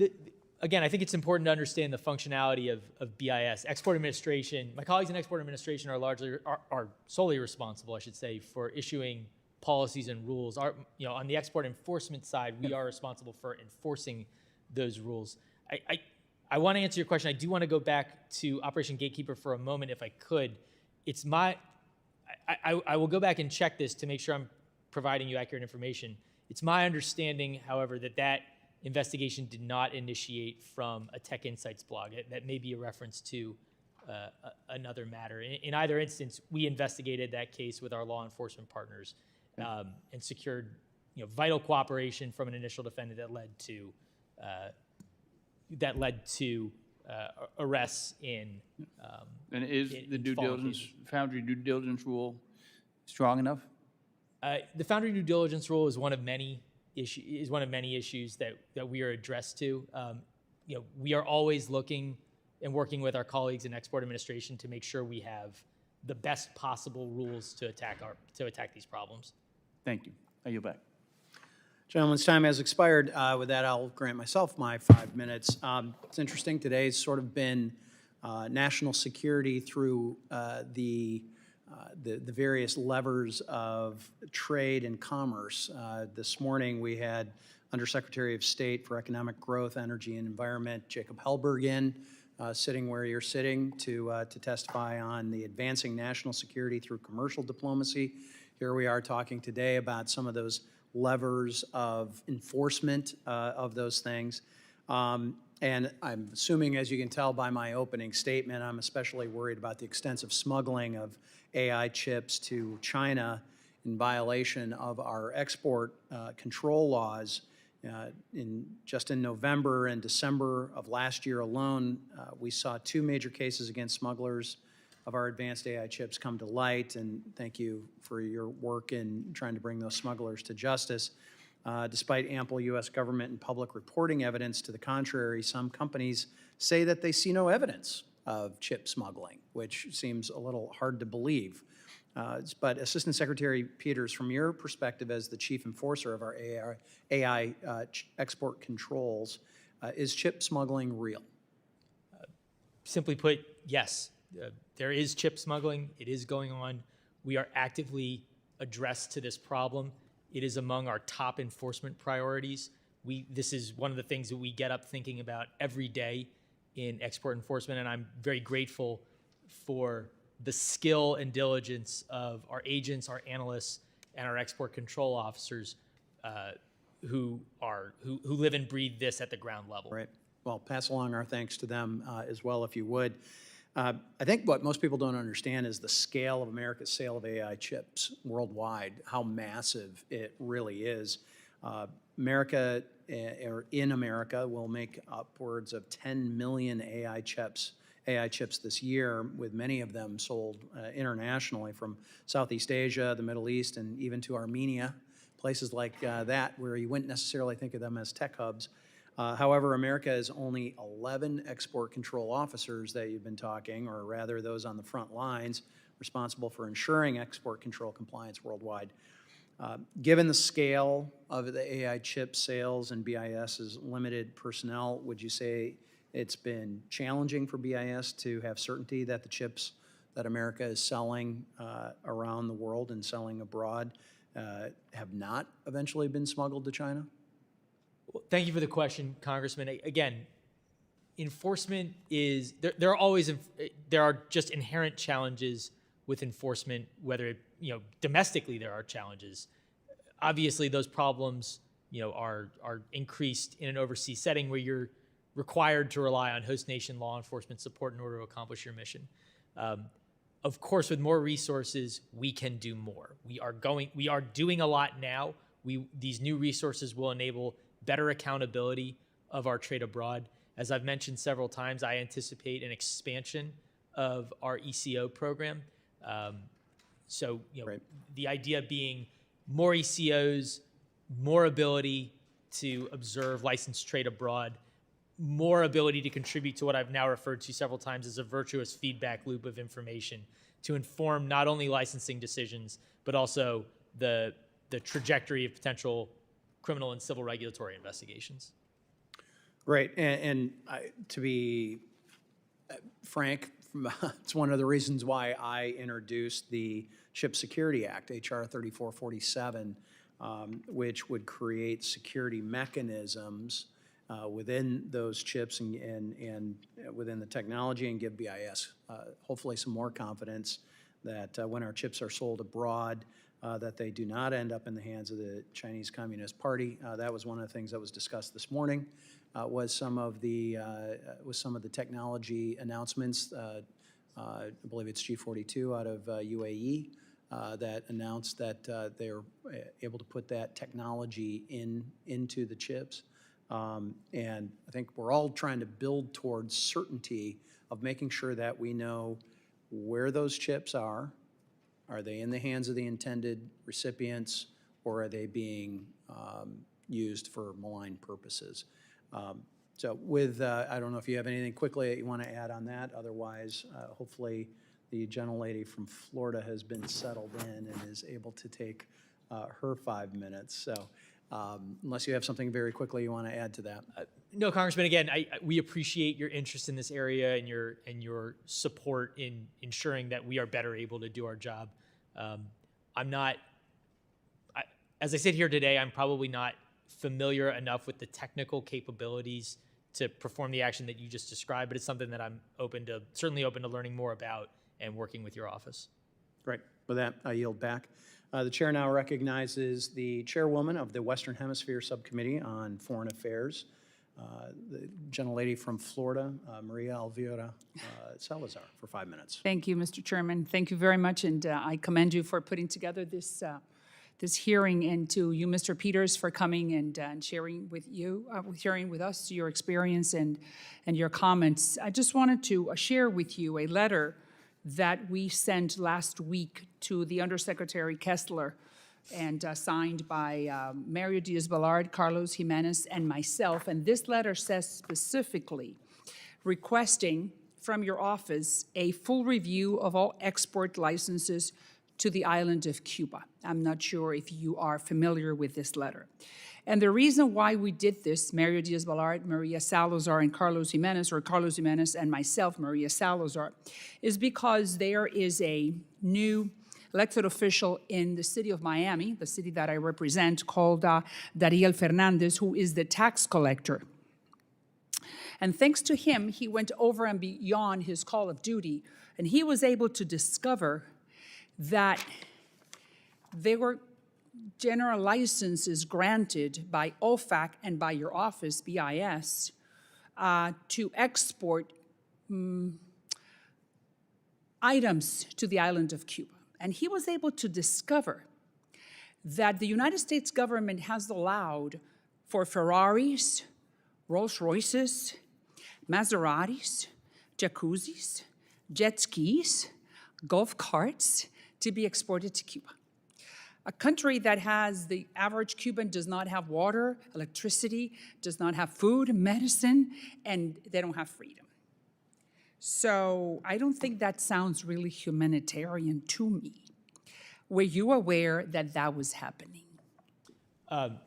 again, I think it's important to understand the functionality of BIS. Export administration, my colleagues in export administration are solely responsible, I should say, for issuing policies and rules. On the export enforcement side, we are responsible for enforcing those rules. I want to answer your question. I do want to go back to Operation Gatekeeper for a moment, if I could. I will go back and check this to make sure I'm providing you accurate information. It's my understanding, however, that investigation did not initiate from a Tech Insights blog. That may be a reference to another matter. In either instance, we investigated that case with our law enforcement partners and secured vital cooperation from an initial defendant that led to arrests in And is the due diligence, Foundry due diligence rule strong enough? The Foundry due diligence rule is one of many issues that we are addressed to. We are always looking and working with our colleagues in export administration to make sure we have the best possible rules to attack these problems. Thank you. I yield back. Gentleman's time has expired. With that, I'll grant myself my 5 minutes. It's interesting. Today's sort of been national security through the various levers of trade and commerce. This morning, we had Undersecretary of State for Economic Growth, Energy, and Environment, Jacob Hellberg, in, sitting where you're sitting to testify on the advancing national security through commercial diplomacy. Here we are talking today about some of those levers of enforcement of those things. And I'm assuming, as you can tell by my opening statement, I'm especially worried about the extensive smuggling of AI chips to China in violation of our export control laws. Just in November and December of last year alone, we saw 2 major cases against smugglers of our advanced AI chips come to light, and thank you for your work in trying to bring those smugglers to justice. Despite ample U.S. government and public reporting evidence to the contrary, some companies say that they see no evidence of chip smuggling, which seems a little hard to believe. But Assistant Secretary Peters, from your perspective as the chief enforcer of our AI export controls, is chip smuggling real? Simply put, yes. There is chip smuggling. It is going on. We are actively addressed to this problem. It is among our top enforcement priorities. This is one of the things that we get up thinking about every day in export enforcement, and I'm very grateful for the skill and diligence of our agents, our analysts, and our export control officers who live and breathe this at the ground level. Right. Well, pass along our thanks to them as well, if you would. I think what most people don't understand is the scale of America's sale of AI chips worldwide, how massive it really is. America, or in America, will make upwards of 10 million AI chips this year, with many of them sold internationally from Southeast Asia, the Middle East, and even to Armenia, places like that where you wouldn't necessarily think of them as tech hubs. However, America has only 11 export control officers that you've been talking, or rather those on the front lines responsible for ensuring export control compliance worldwide. Given the scale of the AI chip sales and BIS's limited personnel, would you say it's been challenging for BIS to have certainty that the chips that America is selling around the world and selling abroad have not eventually been smuggled to China? Well, thank you for the question, Congressman. Again, enforcement is, there are just inherent challenges with enforcement, whether domestically there are challenges. Obviously, those problems, are increased in an overseas setting where you're required to rely on host nation law enforcement support in order to accomplish your mission. Of course, with more resources, we can do more. We are doing a lot now. These new resources will enable better accountability of our trade abroad. As I've mentioned several times, I anticipate an expansion of our ECO program. Right. The idea being more ECOs, more ability to observe licensed trade abroad, more ability to contribute to what I've now referred to several times as a virtuous feedback loop of information to inform not only licensing decisions, but also the trajectory of potential criminal and civil regulatory investigations. Great, and to be frank, it's one of the reasons why I introduced the Chip Security Act, H.R. 3447, which would create security mechanisms within those chips and within the technology, and give BIS hopefully some more confidence that when our chips are sold abroad, that they do not end up in the hands of the Chinese Communist Party. That was one of the things that was discussed this morning. Was some of the technology announcements. I believe it's G42 out of UAE that announced that they're able to put that technology into the chips. And I think we're all trying to build towards certainty of making sure that we know where those chips are. Are they in the hands of the intended recipients, or are they being used for malign purposes? So with, I don't know if you have anything quickly that you want to add on that. Otherwise, hopefully the gentlelady from Florida has been settled in and is able to take her 5 minutes. So unless you have something very quickly you want to add to that. No, Congressman, again, we appreciate your interest in this area and your support in ensuring that we are better able to do our job. As I sit here today, I'm probably not familiar enough with the technical capabilities to perform the action that you just described, but it's something that I'm certainly open to learning more about and working with your office. Great. With that, I yield back. The chair now recognizes the chairwoman of the Western Hemisphere Subcommittee on Foreign Affairs, the gentlelady from Florida, Maria Elvira Salazar, for 5 minutes. Thank you, Mr. Chairman. Thank you very much, and I commend you for putting together this hearing, and to you, Mr. Peters, for coming and sharing with us your experience and your comments. I just wanted to share with you a letter that we sent last week to the Undersecretary Kessler, and signed by Mario Diaz-Balart, Carlos Jimenez, and myself. And this letter says specifically, requesting from your office a full review of all export licenses to the island of Cuba. I'm not sure if you are familiar with this letter. And the reason why we did this, Mario Diaz-Balart, Maria Salazar, and Carlos Jimenez, or Carlos Jimenez and myself, Maria Salazar, is because there is a new elected official in the city of Miami, the city that I represent, called Dariel Fernandez, who is the tax collector. And thanks to him, he went over and beyond his call of duty, and he was able to discover that there were general licenses granted by OFAC and by your office, BIS, to export items to the island of Cuba. And he was able to discover that the United States government has allowed for Ferraris, Rolls Royces, Maseratis, jacuzzis, jet skis, golf carts to be exported to Cuba. A country that has, the average Cuban does not have water, electricity, does not have food, medicine, and they don't have freedom. So I don't think that sounds really humanitarian to me. Were you aware that that was happening?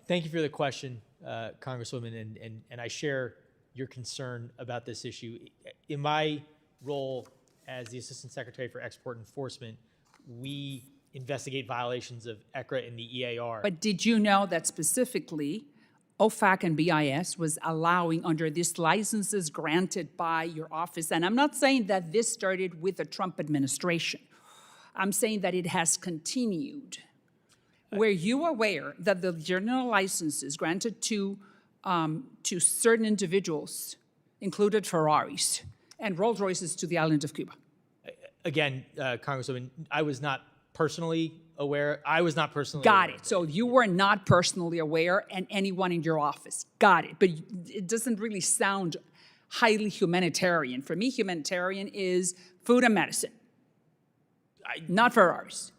Thank you for the question, Congresswoman, and I share your concern about this issue. In my role as the Assistant Secretary for Export Enforcement, we investigate violations of ECRA and the EAR. But did you know that specifically OFAC and BIS was allowing under these licenses granted by your office? And I'm not saying that this started with the Trump administration. I'm saying that it has continued. Were you aware that the general licenses granted to certain individuals included Ferraris and Rolls Royces to the island of Cuba? Again, Congresswoman, I was not personally aware. Got it. So you were not personally aware, and anyone in your office. Got it. But it doesn't really sound highly humanitarian. For me, humanitarian is food and medicine, not Ferraris.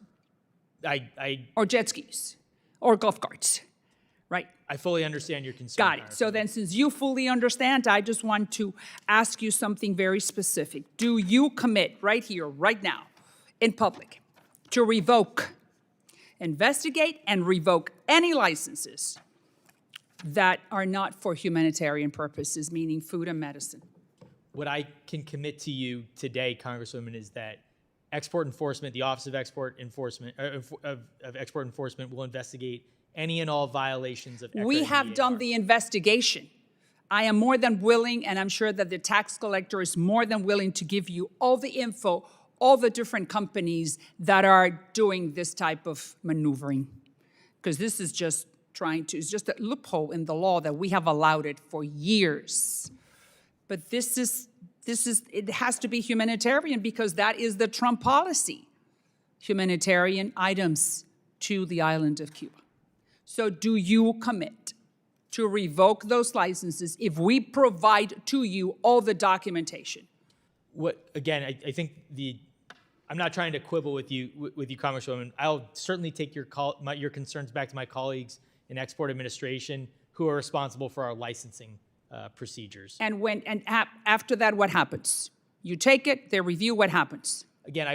Or jet skis, or golf carts, right? I fully understand your concern. Got it. So then, since you fully understand, I just want to ask you something very specific. Do you commit right here, right now, in public, to revoke, investigate, and revoke any licenses that are not for humanitarian purposes, meaning food and medicine? What I can commit to you today, Congresswoman, is that Export Enforcement, the Office of Export Enforcement, of Export Enforcement will investigate any and all violations of ECRA. We have done the investigation. I am more than willing, and I'm sure that the tax collector is more than willing to give you all the info, all the different companies that are doing this type of maneuvering. Because this is just it's just a loophole in the law that we have allowed it for years. But it has to be humanitarian because that is the Trump policy. Humanitarian items to the island of Cuba. So do you commit to revoke those licenses if we provide to you all the documentation? Again, I think I'm not trying to quibble with you, Congresswoman. I'll certainly take your concerns back to my colleagues in Export Administration who are responsible for our licensing procedures. And after that, what happens? You take it, they review, what happens? Again,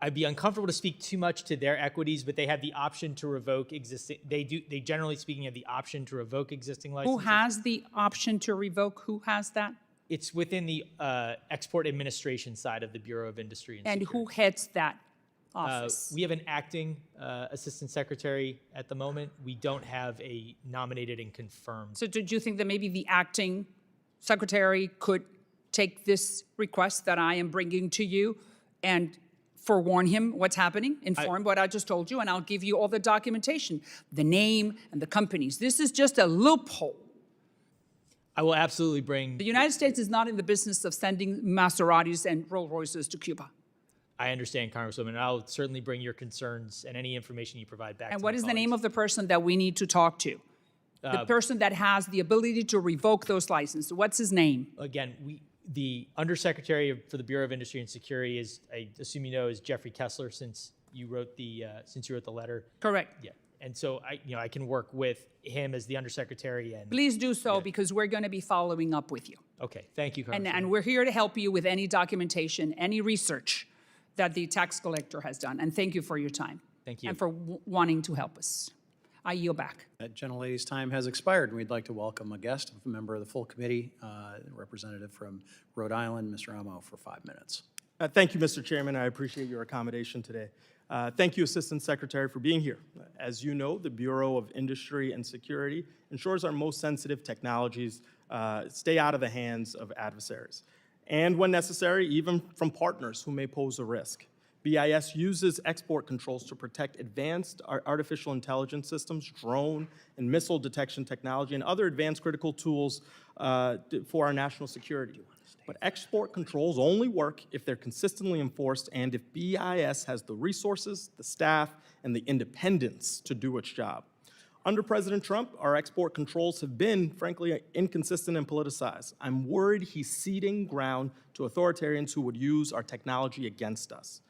I'd be uncomfortable to speak too much to their equities, but they have the option to revoke existing. They generally speaking have the option to revoke existing licenses. Who has the option to revoke? Who has that? It's within the Export Administration side of the Bureau of Industry and And Security. who heads that office? We have an acting assistant secretary at the moment. We don't have a nominated and confirmed. So did you think that maybe the acting secretary could take this request that I am bringing to you and forewarn him what's happening, inform what I just told you, and I'll give you all the documentation, the name and the companies. This is just a loophole I will absolutely bring, The United States is not in the business of sending Maseratis and Rolls Royces to Cuba. I understand, Congresswoman, and I'll certainly bring your concerns and any information you provide back to And my what is the name colleagues. of the person that we need to talk to? The person that has the ability to revoke those licenses. What's his name? Again, the Undersecretary for the Bureau of Industry and Security is, I assume you know, is Jeffrey Kessler, since you wrote the letter. Correct. Yeah, and so I can work with him as the Undersecretary and. Please do so, because we're going to be following up with you. Okay, thank you, Congresswoman. And we're here to help you with any documentation, any research that the tax collector has done. And thank you for your time. Thank you. And for wanting to help us. I yield back. That gentlelady's time has expired, and we'd like to welcome a guest, a member of the full committee, representative from Rhode Island, Mr. Amo, for 5 minutes. Thank you, Mr. Chairman. I appreciate your accommodation today. Thank you, Assistant Secretary, for being here. As you know, the Bureau of Industry and Security ensures our most sensitive technologies stay out of the hands of adversaries, and when necessary, even from partners who may pose a risk. BIS uses export controls to protect advanced artificial intelligence systems, drone and missile detection technology, and other advanced critical tools for our national security. But export controls only work if they're consistently enforced and if BIS has the resources, the staff, and the independence to do its job. Under President Trump, our export controls have been, frankly, inconsistent and politicized. I'm worried he's ceding ground to authoritarians who would use our technology against us.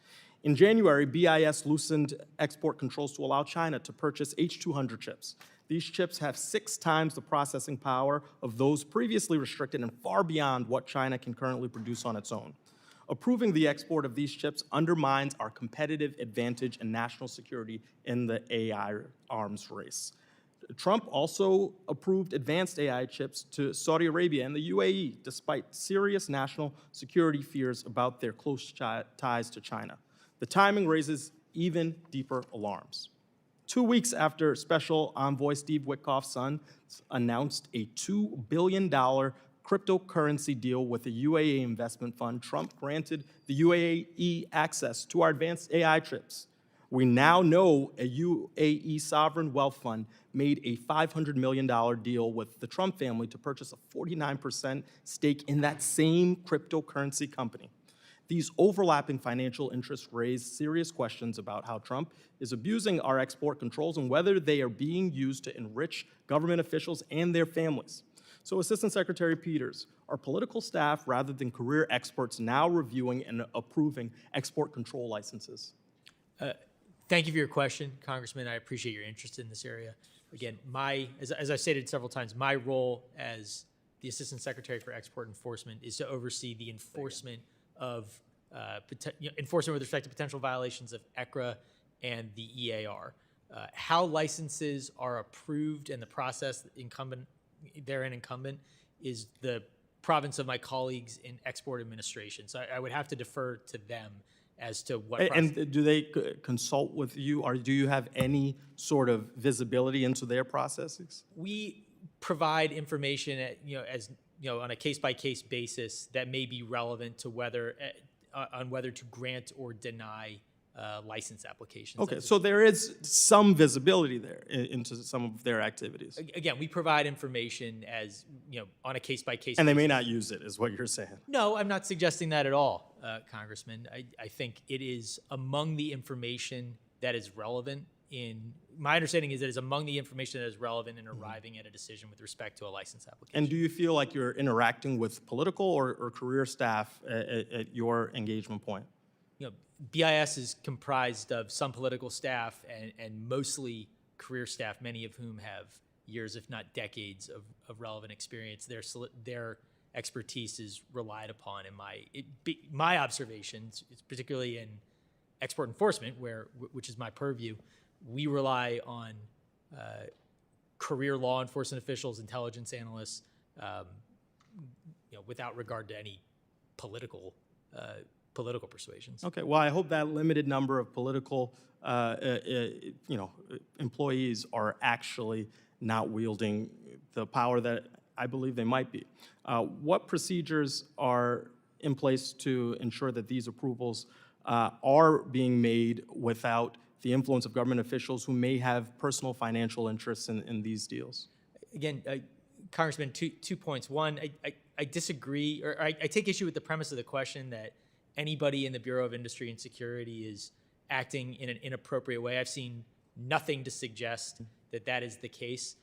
In January, BIS loosened export controls to allow China to purchase H200 chips. These chips have 6 times the processing power of those previously restricted and far beyond what China can currently produce on its own. Approving the export of these chips undermines our competitive advantage and national security in the AI arms race. Trump also approved advanced AI chips to Saudi Arabia and the UAE, despite serious national security fears about their close ties to China. The timing raises even deeper alarms. 2 weeks after Special Envoy Steve Witkoff's son announced a $2 billion cryptocurrency deal with the UAE investment fund, Trump granted the UAE access to our advanced AI chips. We now know a UAE sovereign wealth fund made a $500 million deal with the Trump family to purchase a 49% stake in that same cryptocurrency company. These overlapping financial interests raise serious questions about how Trump is abusing our export controls and whether they are being used to enrich government officials and their families. So, Assistant Secretary Peters, are political staff, rather than career experts, now reviewing and approving export control licenses? Thank you for your question, Congressman. I appreciate your interest in this area. Again, as I've stated several times, my role as the Assistant Secretary for Export Enforcement is to oversee the enforcement of enforcement with respect to potential violations of ECRA and the EAR. How licenses are approved and the process therein incumbent is the province of my colleagues in export administration. So I would have to defer to them as to what process. And do they consult with you, or do you have any sort of visibility into their processes? We provide information on a case-by-case basis that may be relevant to whether to grant or deny license applications. Okay, so there is some visibility there into some of their activities. Again, we provide information as, on a case-by-case And they basis. may not use it, is what you're saying. No, I'm not suggesting that at all, Congressman. I think it is among the information that is relevant my understanding is that it's among the information that is relevant in arriving at a decision with respect to a license application. And do you feel like you're interacting with political or career staff at your engagement point? BIS is comprised of some political staff and mostly career staff, many of whom have years, if not decades, of relevant experience. Their expertise is relied upon in my observations, particularly in export enforcement, which is my purview. We rely on career law enforcement officials, intelligence analysts, without regard to any political persuasions. Okay, well, I hope that limited number of political, employees are actually not wielding the power that I believe they might be. What procedures are in place to ensure that these approvals are being made without the influence of government officials who may have personal financial interests in these deals? Again, Congressman, two points. One, I disagree, or I take issue with the premise of the question that anybody in the Bureau of Industry and Security is acting in an inappropriate way. I've seen nothing to suggest that that is the case.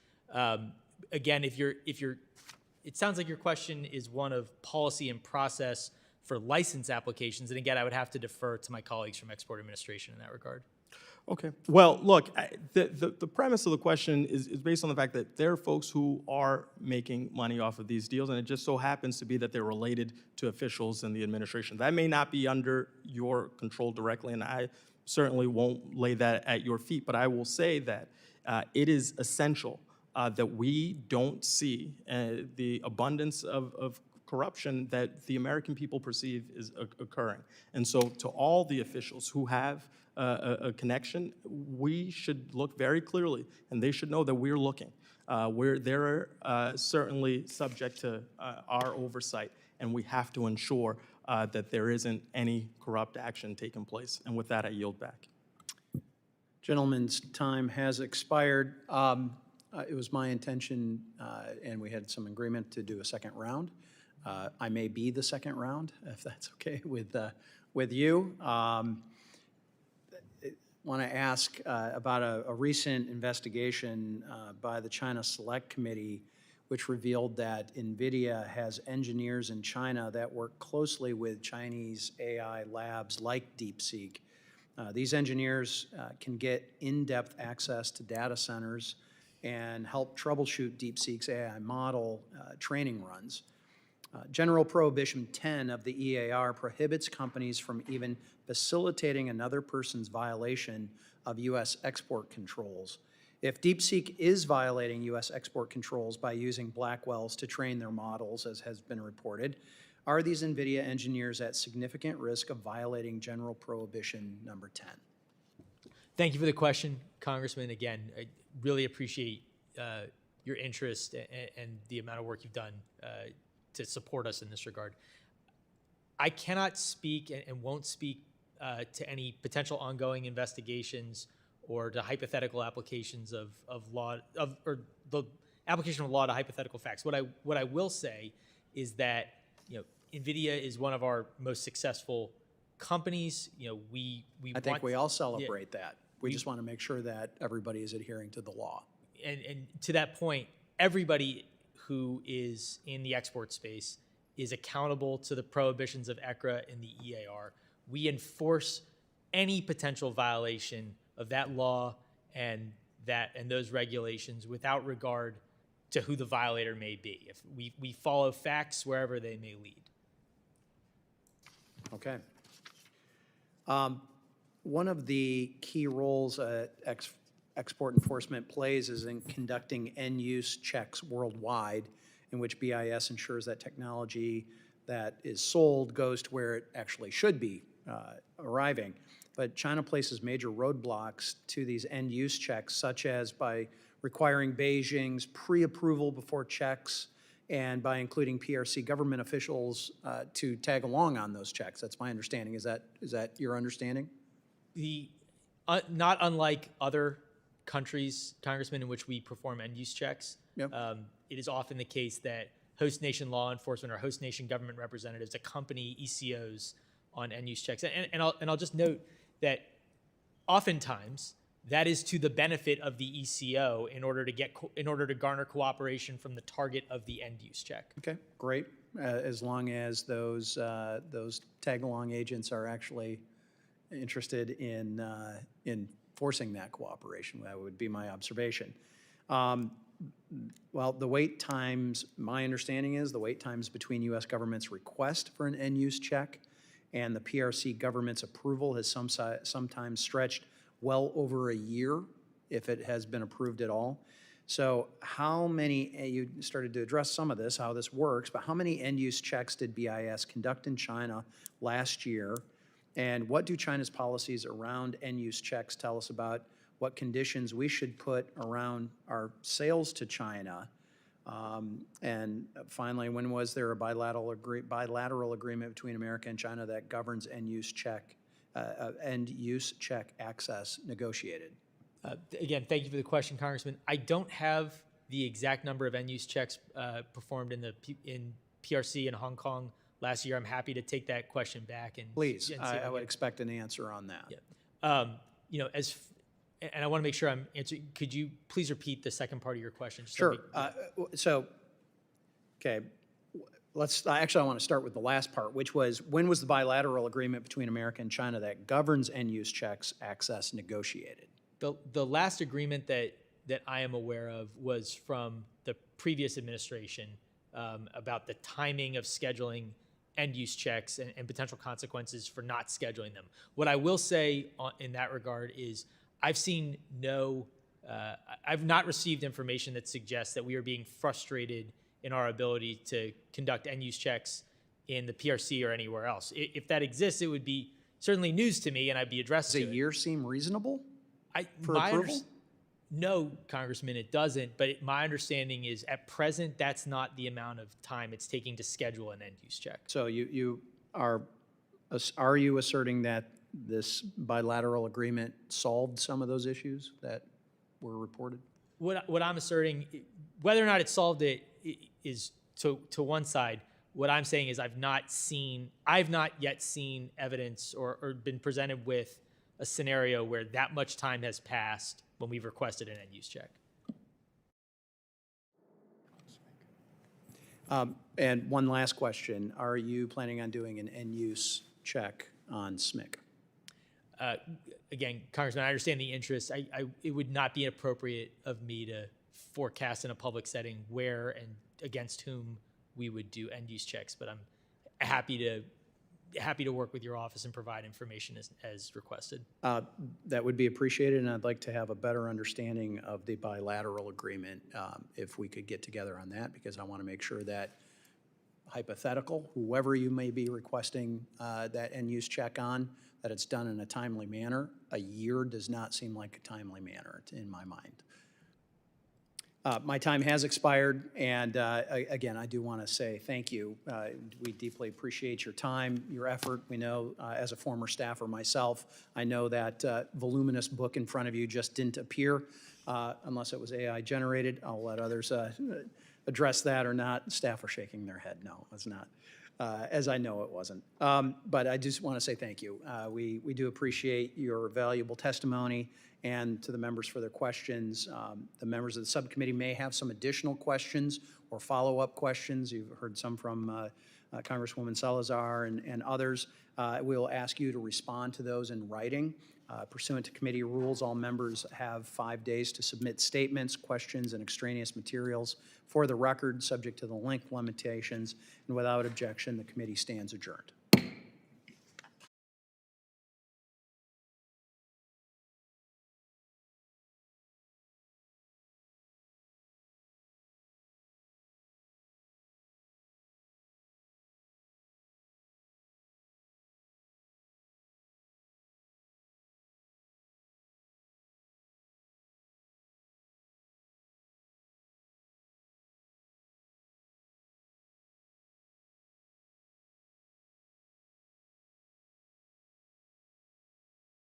Again, it sounds like your question is one of policy and process for license applications, and again, I would have to defer to my colleagues from Export Administration in that regard. Okay. Well, look, the premise of the question is based on the fact that there are folks who are making money off of these deals, and it just so happens to be that they're related to officials in the administration. That may not be under your control directly, and I certainly won't lay that at your feet, but I will say that it is essential that we don't see the abundance of corruption that the American people perceive is occurring. And so to all the officials who have a connection, we should look very clearly, and they should know that we're looking. They're certainly subject to our oversight, and we have to ensure that there isn't any corrupt action taking place. And with that, I yield back. Gentleman's time has expired. It was my intention, and we had some agreement to do a second round. I may be the second round, if that's okay with you. Want to ask about a recent investigation by the China Select Committee, which revealed that NVIDIA has engineers in China that work closely with Chinese AI labs like DeepSeek. These engineers can get in-depth access to data centers and help troubleshoot DeepSeek's AI model training runs. General Prohibition 10 of the EAR prohibits companies from even facilitating another person's violation of U.S. export controls. If DeepSeek is violating U.S. export controls by using Blackwells to train their models, as has been reported, are these NVIDIA engineers at significant risk of violating General Prohibition number 10? Thank you for the question, Congressman. Again, I really appreciate your interest and the amount of work you've done to support us in this regard. I cannot speak and won't speak to any potential ongoing investigations or to hypothetical applications of law, or the application of law to hypothetical facts. What I will say is that NVIDIA is one of our most successful companies. I think we all celebrate that. We just want to make sure that everybody is adhering to the law. And to that point, everybody who is in the export space is accountable to the prohibitions of ECRA and the EAR. We enforce any potential violation of that law and those regulations without regard to who the violator may be. If we follow facts wherever they may lead. Okay. One of the key roles export enforcement plays is in conducting end-use checks worldwide, in which BIS ensures that technology that is sold goes to where it actually should be arriving. But China places major roadblocks to these end-use checks, such as by requiring Beijing's pre-approval before checks and by including PRC government officials to tag along on those checks. That's my understanding. Is that your understanding? Not unlike other countries, Congressman, in which we perform end-use checks, Yep. It is often the case that host nation law enforcement or host nation government representatives accompany ECOs on end-use checks. And I'll just note that oftentimes that is to the benefit of the ECO in order to garner cooperation from the target of the end-use check. Okay, great. As long as those tag-along agents are actually interested in forcing that cooperation, that would be my observation. Well, the wait times, my understanding is the wait times between U.S. government's request for an end-use check and the PRC government's approval has sometimes stretched well over a year, if it has been approved at all. So how many, you started to address some of this, how this works, but how many end-use checks did BIS conduct in China last year? And what do China's policies around end-use checks tell us about what conditions we should put around our sales to China? And finally, when was there a bilateral agreement between America and China that governs end-use check access negotiated? Again, thank you for the question, Congressman. I don't have the exact number of end-use checks performed in PRC in Hong Kong last year. I'm happy to take that question back and Please, and see if I would can- expect an answer on that. Yeah. You know, and I want to make sure I'm answering. Could you please repeat the second part of your question? Just so Sure. So, okay, I want to start with the last part, which was, when was the bilateral agreement between America and China that governs end-use checks access negotiated? The last agreement that I am aware of was from the previous administration about the timing of scheduling end-use checks and potential consequences for not scheduling them. What I will say in that regard is I've seen I've not received information that suggests that we are being frustrated in our ability to conduct end-use checks in the PRC or anywhere else. If that exists, it would be certainly news to me, and I'd be addressed Does to a it. year seem reasonable? For My approval? No, Congressman, it doesn't. But my understanding is at present, that's not the amount of time it's taking to schedule an end-use check. So are you asserting that this bilateral agreement solved some of those issues that were reported? What I'm asserting, whether or not it solved it, is to one side. What I'm saying is I've not yet seen evidence or been presented with a scenario where that much time has passed when we've requested an end-use check. And one last question. Are you planning on doing an end-use check on SMIC? Again, Congressman, I understand the interest. It would not be appropriate of me to forecast in a public setting where and against whom we would do end-use checks, but I'm happy to work with your office and provide information as requested. That would be appreciated, and I'd like to have a better understanding of the bilateral agreement if we could get together on that, because I want to make sure that hypothetical, whoever you may be requesting that end-use check on, that it's done in a timely manner. A year does not seem like a timely manner in my mind. My time has expired, and again, I do want to say thank you. We deeply appreciate your time, your effort. We know, as a former staffer myself, I know that voluminous book in front of you just didn't appear unless it was AI generated. I'll let others address that or not. Staff are shaking their head. No, it's not, as I know it wasn't. But I just want to say thank you. We do appreciate your valuable testimony, and to the members for their questions. The members of the subcommittee may have some additional questions or follow-up questions. You've heard some from Congresswoman Salazar and others. We'll ask you to respond to those in writing. Pursuant to committee rules, all members have 5 days to submit statements, questions, and extraneous materials for the record, subject to the length limitations. And without objection, the committee stands adjourned.